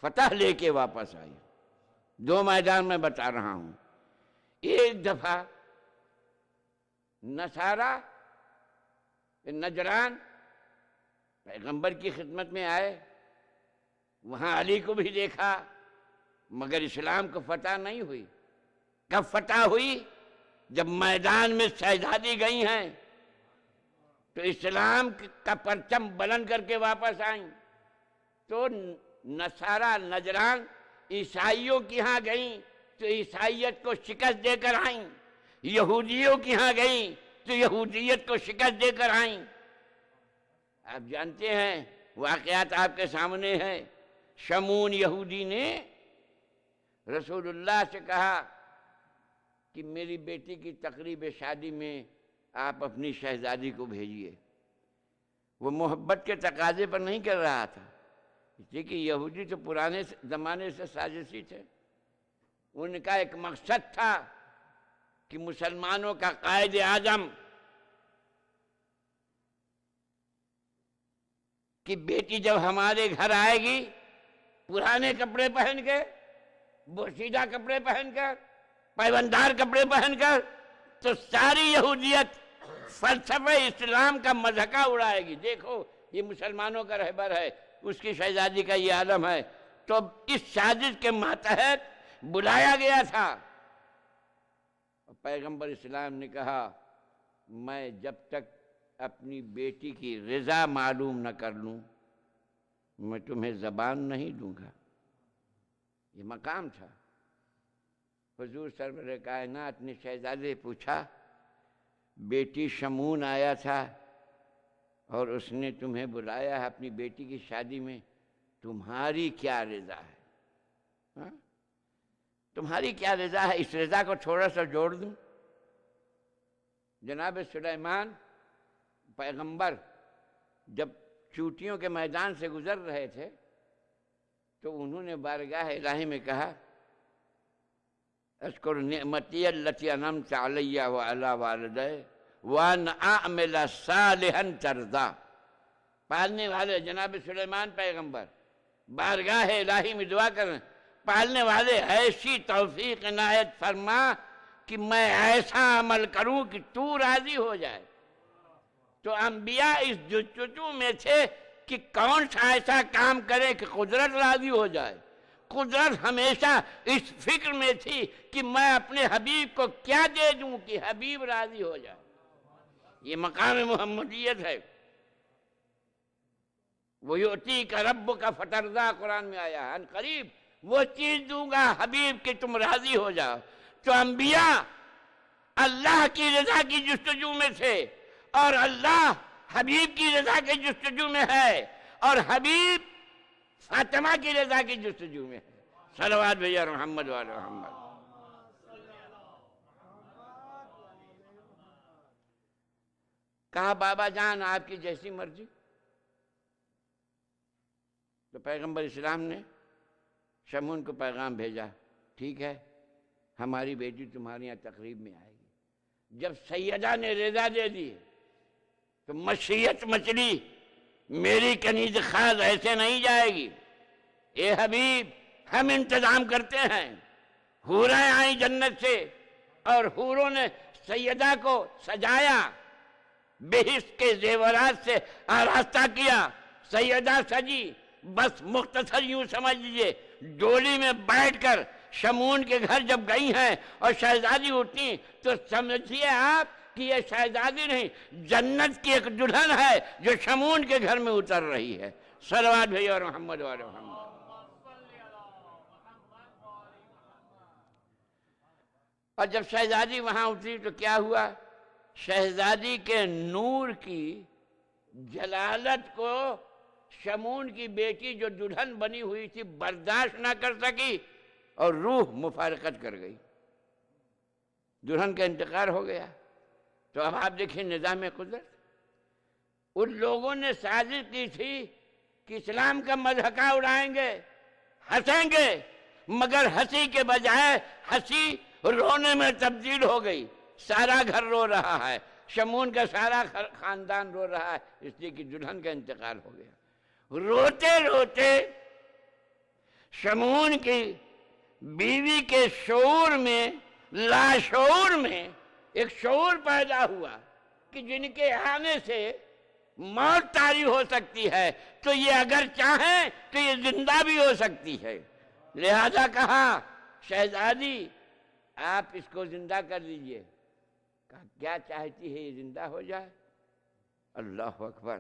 فتح لے کے واپس آئی۔ 2 میدان میں بتا رہا ہوں۔ ایک دفعہ نصارہ نجران پیغمبر کی خدمت میں آئے، وہاں علی کو بھی دیکھا، مگر اسلام کو فتح نہیں ہوئی۔ کب فتح ہوئی؟ جب میدان میں شہزادی گئی ہیں تو اسلام کا پرچم بلند کر کے واپس آئیں۔ تو نصارہ نجران عیسائیوں کی ہاں گئیں تو عیسائیت کو شکست دے کر آئیں، یہودیوں کی ہاں گئیں تو یہودیت کو شکست دے کر آئیں۔ آپ جانتے ہیں، واقعات آپ کے سامنے ہیں، شمون یہودی نے رسول اللہ سے کہا کہ میری بیٹی کی تقریب شادی میں آپ اپنی شہزادی کو بھیجیے۔ وہ محبت کے تقاضے پر نہیں کر رہا تھا، اس لیے کہ یہودی تو پرانے زمانے سے سازشی تھے۔ ان کا ایک مقصد تھا کہ مسلمانوں کا قائد اعظم کہ بیٹی جب ہمارے گھر آئے گی پرانے کپڑے پہن کے، بوسیدہ کپڑے پہن کر، پیوندار کپڑے پہن کر، تو ساری یہودیت فلسفہ اسلام کا مذہقہ اڑائے گی۔ دیکھو یہ مسلمانوں کا رہبر ہے، اس کی شہزادی کا یہ عالم ہے۔ تو اس سازش کے ماتحت بلایا گیا تھا۔ پیغمبر اسلام نے کہا میں جب تک اپنی بیٹی کی رضا معلوم نہ کر لوں میں تمہیں زبان نہیں دوں گا۔ یہ مقام تھا۔ حضور سرور کائنات نے شہزادے پوچھا بیٹی شمون آیا تھا اور اس نے تمہیں بلایا ہے اپنی بیٹی کی شادی میں، تمہاری کیا رضا ہے؟ ہاں؟ تمہاری کیا رضا ہے؟ اس رضا کو تھوڑا سا جوڑ دوں۔ جناب سلیمان پیغمبر جب چوٹیوں کے میدان سے گزر رہے تھے تو انہوں نے بارگاہ الہی میں کہا اذکر نعمتی التی انعمت علی وعلی والدی وان اعمل صالحا ترضی۔ پالنے والے جناب سلیمان پیغمبر بارگاہ الہی میں دعا کر رہے ہیں، پالنے والے ایسی توفیق عنایت فرما کہ میں ایسا عمل کروں کہ تو راضی ہو جائے۔ تو انبیاء اس جستجو میں تھے کہ کون سا ایسا کام کرے کہ قدرت راضی ہو جائے۔ قدرت ہمیشہ اس فکر میں تھی کہ میں اپنے حبیب کو کیا دے دوں کہ حبیب راضی ہو جائے۔ یہ مقام محمدیت ہے۔ وَيُؤْتِيكَ رَبُّكَ فَتَرْضَىٰ قرآن میں آیا ہے، ان قریب وہ چیز دوں گا حبیب کہ تم راضی ہو جاؤ۔ تو انبیاء اللہ کی رضا کی جستجو میں تھے اور اللہ حبیب کی رضا کے جستجو میں ہے، اور حبیب فاطمہ کی رضا کی جستجو میں ہے۔ صلوات بھیجو محمد والے محمد۔ کہا بابا جان آپ کی جیسی مرضی۔ تو پیغمبر اسلام نے شمعون کو پیغام بھیجا، ٹھیک ہے ہماری بیٹی تمہارے یہاں تقریب میں آئے گی۔ جب سیدہ نے رضا دے دی تو مشیت مچلی، میری کنیز خاص ایسے نہیں جائے گی، اے حبیب ہم انتظام کرتے ہیں۔ حوریں آئیں جنت سے اور حوروں نے سیدہ کو سجایا، بہشت کے زیورات سے آراستہ کیا، سیدہ سجی، بس مختصر یوں سمجھ لیجئے ڈولی میں بیٹھ کر شمعون کے گھر جب گئی ہیں اور شہزادی اٹھی تو سمجھیے آپ کہ یہ شہزادی نہیں، جنت کی ایک دلہن ہے جو شمعون کے گھر میں اتر رہی ہے۔ صلوات بھائی اور محمد وعلی محمد۔ اور جب شہزادی وہاں اتری تو کیا ہوا؟ شہزادی کے نور کی جلالت کو شمعون کی بیٹی جو دلہن بنی ہوئی تھی برداشت نہ کر سکی اور روح مفارقت کر گئی، دلہن کا انتقال ہو گیا۔ تو اب آپ دیکھیں نظام قدرت، ان لوگوں نے سازش کی تھی کہ اسلام کا مضحکہ اڑائیں گے، ہنسیں گے، مگر ہنسی کے بجائے ہنسی رونے میں تبدیل ہو گئی، سارا گھر رو رہا ہے، شمعون کا سارا خاندان رو رہا ہے، اس لیے کہ دلہن کا انتقال ہو گیا۔ روتے روتے شمعون کی بیوی کے شعور میں، لاشعور میں ایک شعور پیدا ہوا کہ جن کے آنے سے موت طاری ہو سکتی ہے تو یہ اگر چاہیں تو یہ زندہ بھی ہو سکتی ہے، لہذا کہا شہزادی آپ اس کو زندہ کر دیجئے۔ کہا کیا چاہتی ہے یہ زندہ ہو جائے؟ اللہ اکبر،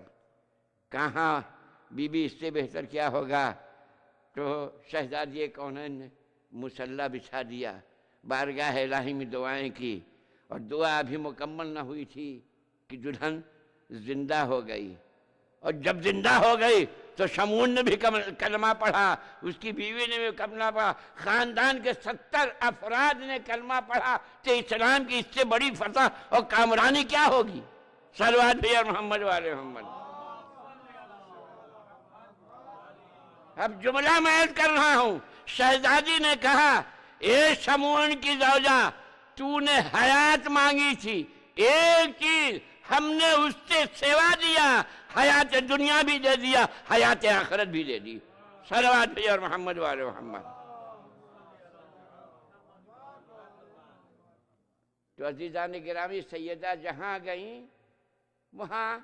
کہاں بی بی اس سے بہتر کیا ہوگا؟ تو شہزادی کونین نے مصلی بچھا دیا، بارگاہ الہی میں دعائیں کی، اور دعا ابھی مکمل نہ ہوئی تھی کہ دلہن زندہ ہو گئی۔ اور جب زندہ ہو گئی تو شمعون نے بھی کلمہ پڑھا، اس کی بیوی نے بھی کلمہ پڑھا، خاندان کے 70 افراد نے کلمہ پڑھا، تو اسلام کی اس سے بڑی فتح اور کامرانی کیا ہوگی؟ صلوات بھی اور محمد والے محمد۔ اب جملہ میں عرض کر رہا ہوں، شہزادی نے کہا اے شمعون کی زوجہ تو نے حیات مانگی تھی، ایک چیز ہم نے اس سے سوا دیا، حیات دنیا بھی دے دیا، حیات آخرت بھی دے دی۔ صلوات بھی اور محمد والے محمد۔ تو عزیزان گرامی، سیدہ جہاں گئیں وہاں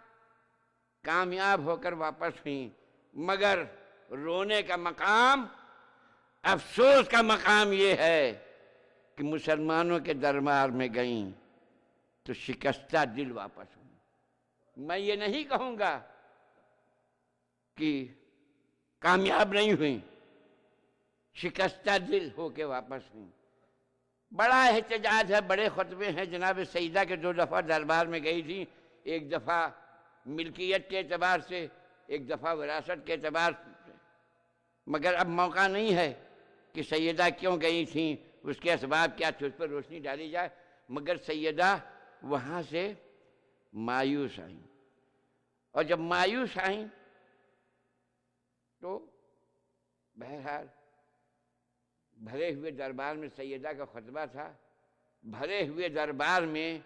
کامیاب ہو کر واپس ہوئیں، مگر رونے کا مقام، افسوس کا مقام یہ ہے کہ مسلمانوں کے دربار میں گئیں تو شکستہ دل واپس ہوئیں۔ میں یہ نہیں کہوں گا کہ کامیاب نہیں ہوئیں، شکستہ دل ہو کے واپس ہوئیں۔ بڑا احتجاج ہے، بڑے خطبے ہیں، جناب سیدہ کے 2 دفعہ دربار میں گئی تھی، ایک دفعہ ملکیت کے اعتبار سے، ایک دفعہ وراثت کے اعتبار سے، مگر اب موقع نہیں ہے کہ سیدہ کیوں گئی تھیں، اس کے اسباب کیا تھے، اس پر روشنی ڈالی جائے، مگر سیدہ وہاں سے مایوس آئیں، اور جب مایوس آئیں تو بہرحال بھرے ہوئے دربار میں سیدہ کا خطبہ تھا، بھرے ہوئے دربار میں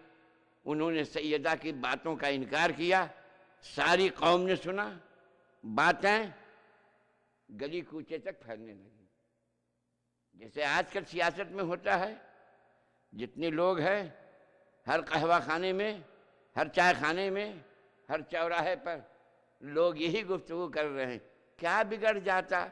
انہوں نے سیدہ کی باتوں کا انکار کیا، ساری قوم نے سنا، باتیں گلی کوچے تک پھیلنے لگی۔ جیسے آج کل سیاست میں ہوتا ہے، جتنے لوگ ہیں ہر قہوہ خانے میں، ہر چائے خانے میں، ہر چوراہے پر لوگ یہی گفتگو کر رہے ہیں، کیا بگڑ جاتا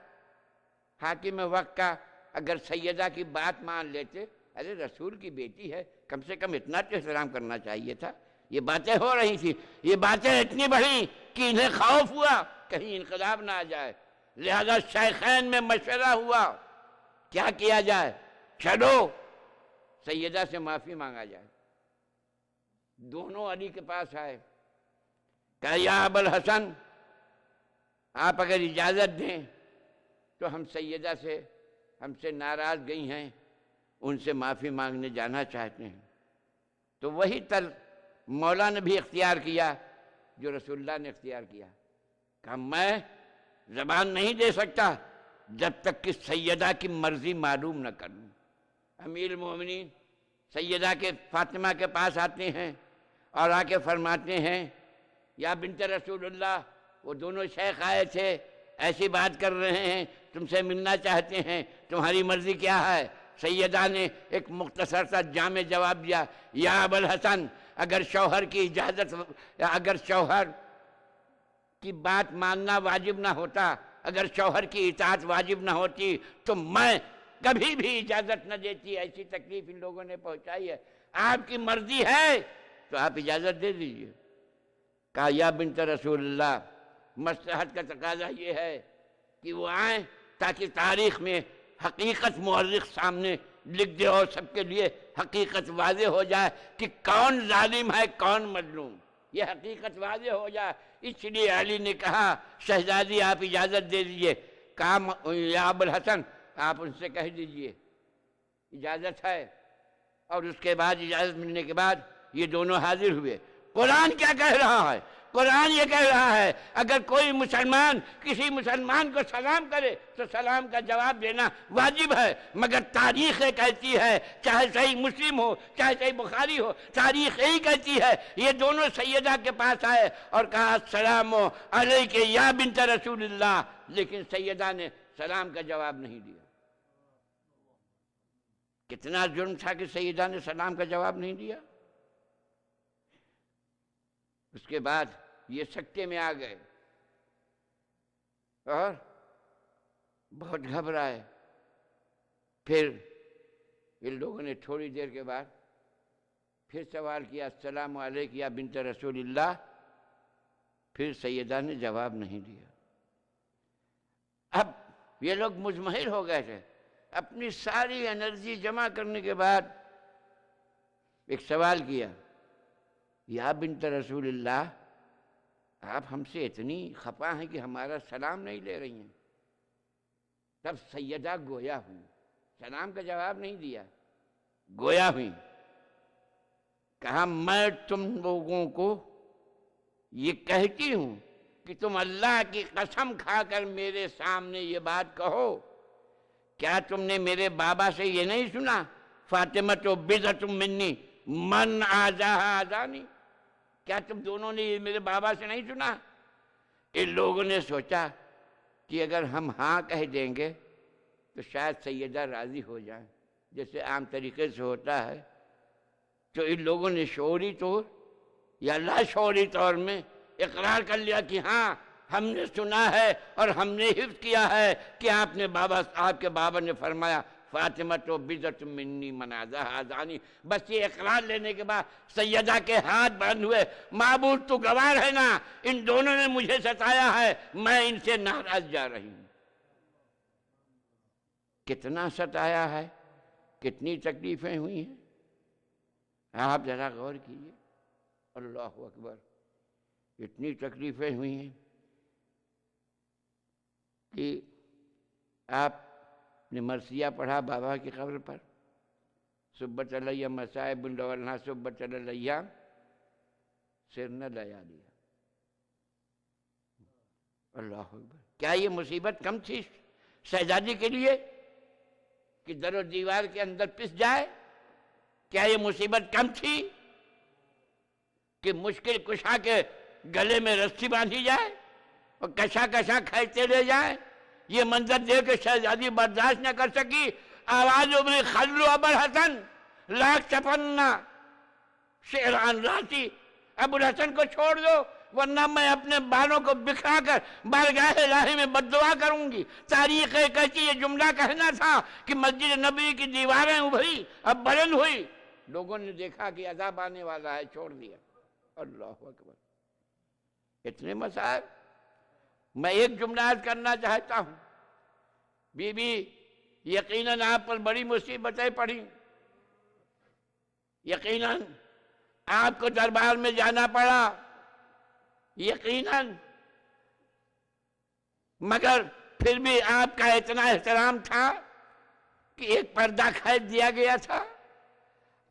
حاکم وقت کا اگر سیدہ کی بات مان لیتے؟ ارے رسول کی بیٹی ہے، کم سے کم اتنا تو احترام کرنا چاہیے تھا۔ یہ باتیں ہو رہی تھی، یہ باتیں اتنی بڑھی کہ انہیں خوف ہوا کہیں انقلاب نہ آ جائے، لہذا شیخین میں مشورہ ہوا کیا کیا جائے، چلو سیدہ سے معافی مانگا جائے۔ دونوں علی کے پاس آئے، کہا یا ابوالحسن آپ اگر اجازت دیں تو ہم سیدہ سے ہم سے ناراض گئی ہیں، ان سے معافی مانگنے جانا چاہتے ہیں۔ تو وہی مولا نے بھی اختیار کیا جو رسول اللہ نے اختیار کیا، کہا میں زبان نہیں دے سکتا جب تک کہ سیدہ کی مرضی معلوم نہ کر لوں۔ امیر المومنین سیدہ کے فاطمہ کے پاس آتے ہیں اور آ کے فرماتے ہیں یا بنت رسول اللہ، وہ دونوں شیخ آئے تھے، ایسی بات کر رہے ہیں، تم سے ملنا چاہتے ہیں، تمہاری مرضی کیا ہے؟ سیدہ نے ایک مختصر سا جامع جواب دیا، یا ابوالحسن، اگر شوہر کی اجازت، اگر شوہر کی بات ماننا واجب نہ ہوتا، اگر شوہر کی اطاعت واجب نہ ہوتی تو میں کبھی بھی اجازت نہ دیتی۔ ایسی تکلیف ان لوگوں نے پہنچائی ہے، آپ کی مرضی ہے تو آپ اجازت دے دیجئے۔ کہا یا بنت رسول اللہ، مصلحت کا تقاضا یہ ہے کہ وہ آئیں تاکہ تاریخ میں حقیقت مورخ سامنے لکھ دے اور سب کے لیے حقیقت واضح ہو جائے کہ کون ظالم ہے کون مظلوم، یہ حقیقت واضح ہو جائے۔ اس لیے علی نے کہا شہزادی آپ اجازت دے دیجئے۔ کہا یا ابوالحسن آپ ان سے کہہ دیجئے اجازت ہے۔ اور اس کے بعد اجازت ملنے کے بعد یہ دونوں حاضر ہوئے۔ قرآن کیا کہہ رہا ہے؟ قرآن یہ کہہ رہا ہے اگر کوئی مسلمان کسی مسلمان کو سلام کرے تو سلام کا جواب دینا واجب ہے، مگر تاریخ کہتی ہے، چاہے صحیح مسلم ہو چاہے صحیح بخاری ہو، تاریخ یہی کہتی ہے۔ یہ دونوں سیدہ کے پاس آئے اور کہا السلام علیک یا بنت رسول اللہ، لیکن سیدہ نے سلام کا جواب نہیں دیا۔ کتنا جرم تھا کہ سیدہ نے سلام کا جواب نہیں دیا۔ اس کے بعد یہ سکتے میں آ گئے اور بہت گھبرائے۔ پھر ان لوگوں نے تھوڑی دیر کے بعد پھر سوال کیا السلام علیک یا بنت رسول اللہ، پھر سیدہ نے جواب نہیں دیا۔ اب یہ لوگ مضمحل ہو گئے تھے، اپنی ساری انرجی جمع کرنے کے بعد ایک سوال کیا یا بنت رسول اللہ، آپ ہم سے اتنی خفا ہیں کہ ہمارا سلام نہیں لے رہی ہیں؟ تب سیدہ گویا ہوئی، سلام کا جواب نہیں دیا، گویا ہوئی۔ کہا میں تم لوگوں کو یہ کہتی ہوں کہ تم اللہ کی قسم کھا کر میرے سامنے یہ بات کہو، کیا تم نے میرے بابا سے یہ نہیں سنا فاطمہ تو بضعۃ منی من آذاہا آذانی؟ کیا تم دونوں نے یہ میرے بابا سے نہیں سنا؟ ان لوگوں نے سوچا کہ اگر ہم ہاں کہہ دیں گے تو شاید سیدہ راضی ہو جائیں، جیسے عام طریقے سے ہوتا ہے۔ تو ان لوگوں نے شعوری طور یا لاشعوری طور میں اقرار کر لیا کہ ہاں ہم نے سنا ہے اور ہم نے حفظ کیا ہے کہ آپ کے بابا نے فرمایا فاطمہ تو بضعۃ منی من آذاہا آذانی۔ بس یہ اقرار لینے کے بعد سیدہ کے ہاتھ بند ہوئے، معبود تو گوار ہے نا، ان دونوں نے مجھے ستایا ہے، میں ان سے ناراض جا رہی ہوں۔ کتنا ستایا ہے، کتنی تکلیفیں ہوئی ہیں، آپ ذرا غور کیجیے۔ اللہ اکبر، اتنی تکلیفیں ہوئی ہیں کہ آپ نے مرثیہ پڑھا بابا کی قبر پر، صبت علیہ مصائب لولنا صبت علیہ، سر نہ لیا لیا۔ اللہ اکبر، کیا یہ مصیبت کم تھی شہزادی کے لیے کہ در و دیوار کے اندر پس جائے؟ کیا یہ مصیبت کم تھی کہ مشکل کشا کے گلے میں رسی باندھی جائے اور کشا کشا کھینچتے لے جائیں؟ یہ منظر دیکھ کے شہزادی برداشت نہ کر سکی، آواز ابری خلو ابوالحسن لاکھ چپنا شعران راتی، ابوالحسن کو چھوڑ دو ورنہ میں اپنے بالوں کو بکھرا کر بارگاہ الہی میں بددعا کروں گی۔ تاریخ کہتی یہ جملہ کہنا تھا کہ مسجد نبوی کی دیواریں ابھری، اب بلند ہوئی، لوگوں نے دیکھا کہ عذاب آنے والا ہے، چھوڑ دیا۔ اللہ اکبر، اتنے مسائل۔ میں ایک جملہ عرض کرنا چاہتا ہوں، بی بی یقیناً آپ پر بڑی مصیبتیں پڑی، یقیناً آپ کو دربار میں جانا پڑا، یقیناً، مگر پھر بھی آپ کا اتنا احترام تھا کہ ایک پردہ کھینچ دیا گیا تھا۔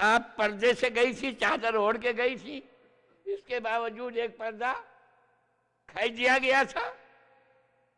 آپ پردے سے گئی تھی، چادر اوڑھ کے گئی تھی، اس کے باوجود ایک پردہ کھینچ دیا گیا تھا۔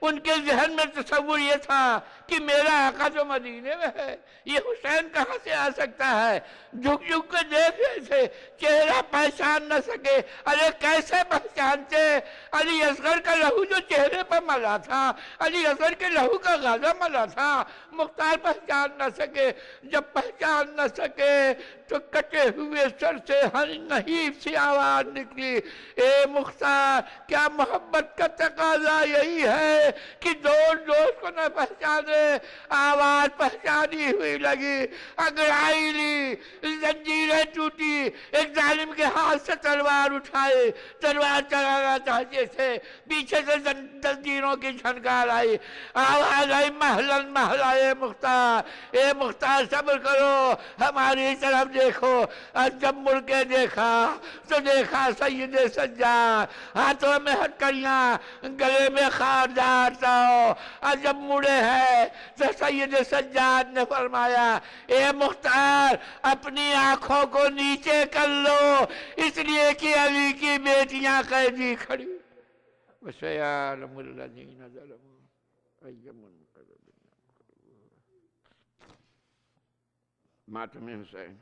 ان کے ذہن میں تصور یہ تھا کہ میرا آقا تو مدینے میں ہے، یہ حسین کہاں سے آ سکتا ہے؟ جھک جھک کے دیکھ رہے تھے، چہرہ پہچان نہ سکے۔ ارے کیسے پہچانتے؟ علی اصغر کا لہو جو چہرے پر ملا تھا، علی اصغر کے لہو کا غازہ ملا تھا، مختار پہچان نہ سکے۔ جب پہچان نہ سکے تو کٹے ہوئے سر سے نحیف سی آواز نکلی، اے مختار، کیا محبت کا تقاضا یہی ہے کہ دوست دوست کو نہ پہچانے؟ آواز پہچانی ہوئی لگی، انگڑائی لی، زنجیریں ٹوٹی، ایک ظالم کے ہاتھ سے تلوار اٹھائی، تلوار چلانا چاہتے تھے، پیچھے سے زنجیروں کی جھنکار آئی، آواز آئی، مہلن مہلائے مختار، اے مختار صبر کرو، ہماری طرف دیکھو۔ اور جب مڑ کے دیکھا تو دیکھا سید سجاد، ہاتھوں میں ہتھکڑیاں، گلے میں خاردار تاؤ۔ اور جب مڑے ہیں تو سید سجاد نے فرمایا، اے مختار، اپنی آنکھوں کو نیچے کر لو، اس لیے کہ علی کی بیٹیاں قیدی کھڑی۔ وَسَيَعْلَمُ الَّذِينَ ظَلَمُوا أَيَّ مُنقَلَبٍ يَنقَلِبُونَ۔ ماتم حسین۔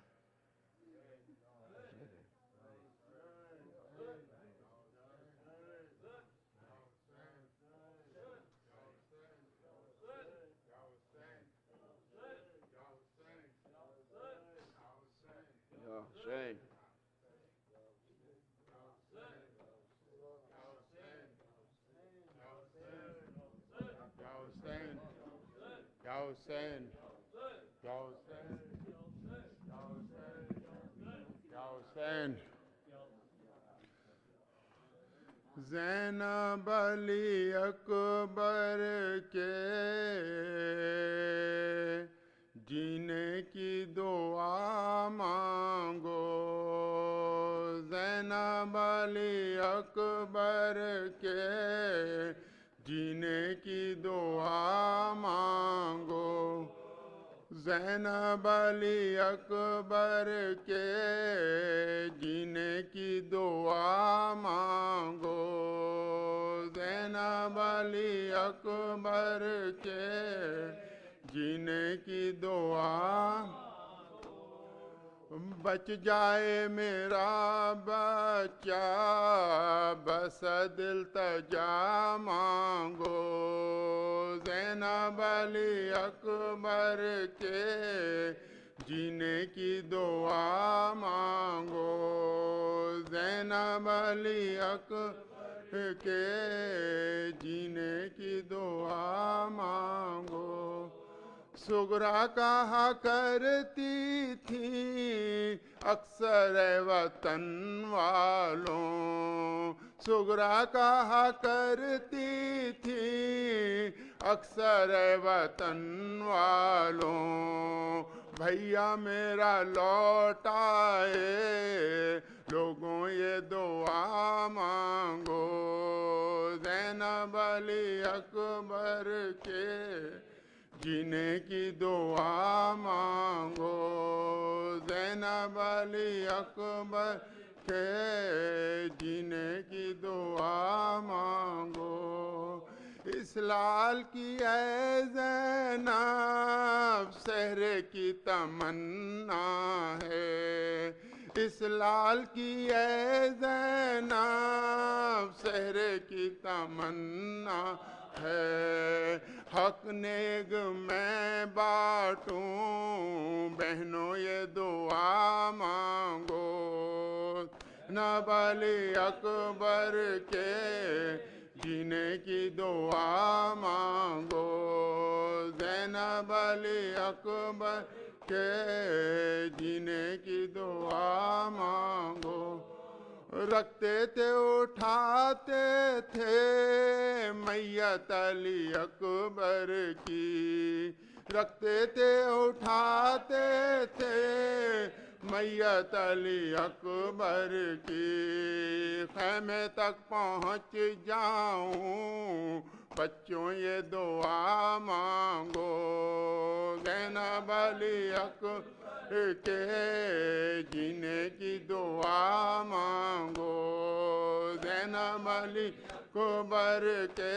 حسین یا حسین، یا حسین، یا حسین۔ زینب علی اکبر کے جینے کی دعا مانگو، زینب علی اکبر کے جینے کی دعا مانگو، زینب علی اکبر کے جینے کی دعا مانگو، زینب علی اکبر کے جینے کی دعا، بچ جائے میرا بچہ بس التجا مانگو، زینب علی اکبر کے جینے کی دعا مانگو، زینب علی اکبر کے جینے کی دعا مانگو۔ سغرا کہا کرتی تھی اکثر وطن والوں، سغرا کہا کرتی تھی اکثر وطن والوں، بھیا میرا لوٹ آئے لوگوں یہ دعا مانگو، زینب علی اکبر کے جینے کی دعا مانگو، زینب علی اکبر کے جینے کی دعا مانگو، اس لال کی اے زینب سحر کی تمنا ہے، اس لال کی اے زینب سحر کی تمنا ہے، حق نیگ میں بانٹوں بہنوں یہ دعا مانگو، زینب علی اکبر کے جینے کی دعا مانگو، زینب علی اکبر کے جینے کی دعا مانگو، رکھتے تھے اٹھاتے تھے میت علی اکبر کی، رکھتے تھے اٹھاتے تھے میت علی اکبر کی، خیمے تک پہنچ جاؤں بچوں یہ دعا مانگو، زینب علی اکبر کے جینے کی دعا مانگو، زینب علی اکبر کے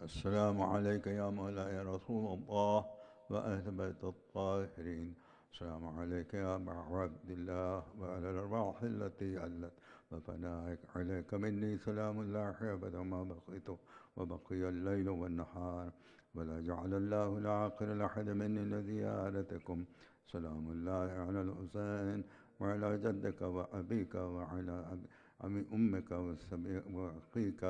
السلام عليك يا مولاي رسول الله وأهل بيت الطاهرين. السلام عليك يا أبا عبد الله وعلى الأرواح التي علت وفنائك. عليك مني سلام الله أبدا ما بقيت وبقي الليل والنهار. ولا جعل الله العاقل لأحد مني لزيارتكم. سلام الله على الحسين وعلى جدك وأبيك وعلى أمك وأخيك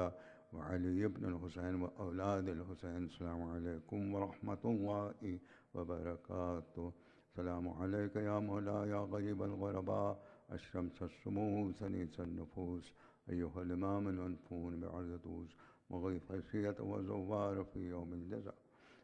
وعلي بن الحسين وأولاد الحسين. السلام عليكم ورحمة الله وبركاته. السلام عليك يا مولاي يا غريب الغرباء الشمس الشموس سنيس النفوس أيها الإمام المنفون بعرض مغيث الشية وزوار في يوم الجزاء.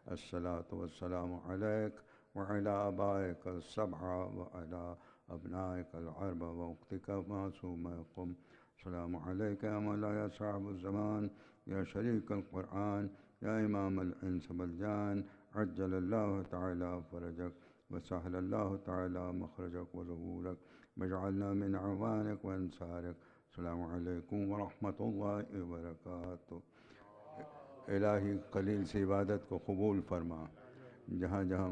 الصلاة والسلام عليك وعلى آبائك السبعة وعلى أبنائك العربة وأختك معصومكم. السلام عليك يا مولاي صاحب الزمان يا شريك القرآن يا إمام الإنس والجان. عجل الله تعالى فرجك وسهل الله تعالى مخرجك وظهورك واجعلنا من عوانك وأنصارك. السلام عليكم ورحمة الله وبركاته. الہی قلیل سی عبادت کو قبول فرما. جہاں جہاں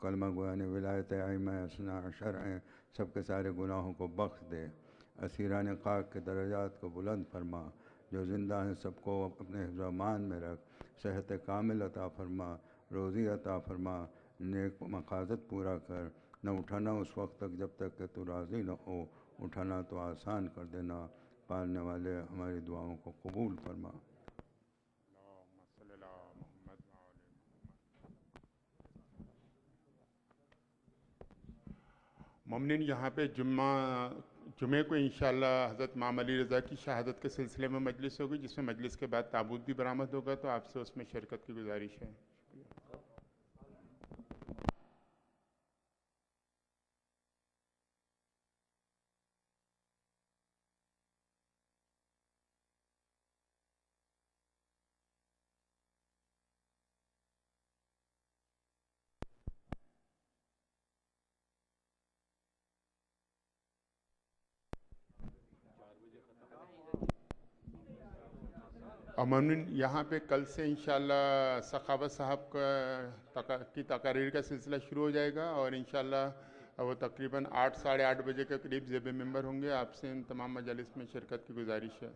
کلمہ گویان ولایت ائمہ اثنا عشر ہیں سب کے سارے گناہوں کو بخش دے. اسیران خاک کے درجات کو بلند فرما. جو زندہ ہیں سب کو اپنے حفظ و امان میں رکھ. صحت کامل عطا فرما. روزی عطا فرما. نیک مقاصد پورا کر. نہ اٹھانا اس وقت تک جب تک کہ تو راضی نہ ہو. اٹھانا تو آسان کر دینا. پالنے والے ہماری دعاؤں کو قبول فرما. مومنین یہاں پہ جمعے کو انشاءاللہ حضرت امام علی رضا کی شہادت کے سلسلے میں مجلس ہوگی جس میں مجلس کے بعد تابوت بھی برآمد ہوگا تو آپ سے اس میں شرکت کی گزارش ہے. مومنین یہاں پہ کل سے انشاءاللہ سخاوت صاحب کی تقاریر کا سلسلہ شروع ہو جائے گا اور انشاءاللہ وہ تقریباً 8 ساڑھے 8 بجے کے قریب زیب ممبر ہوں گے. آپ سے ان تمام مجالس میں شرکت کی گزارش ہے.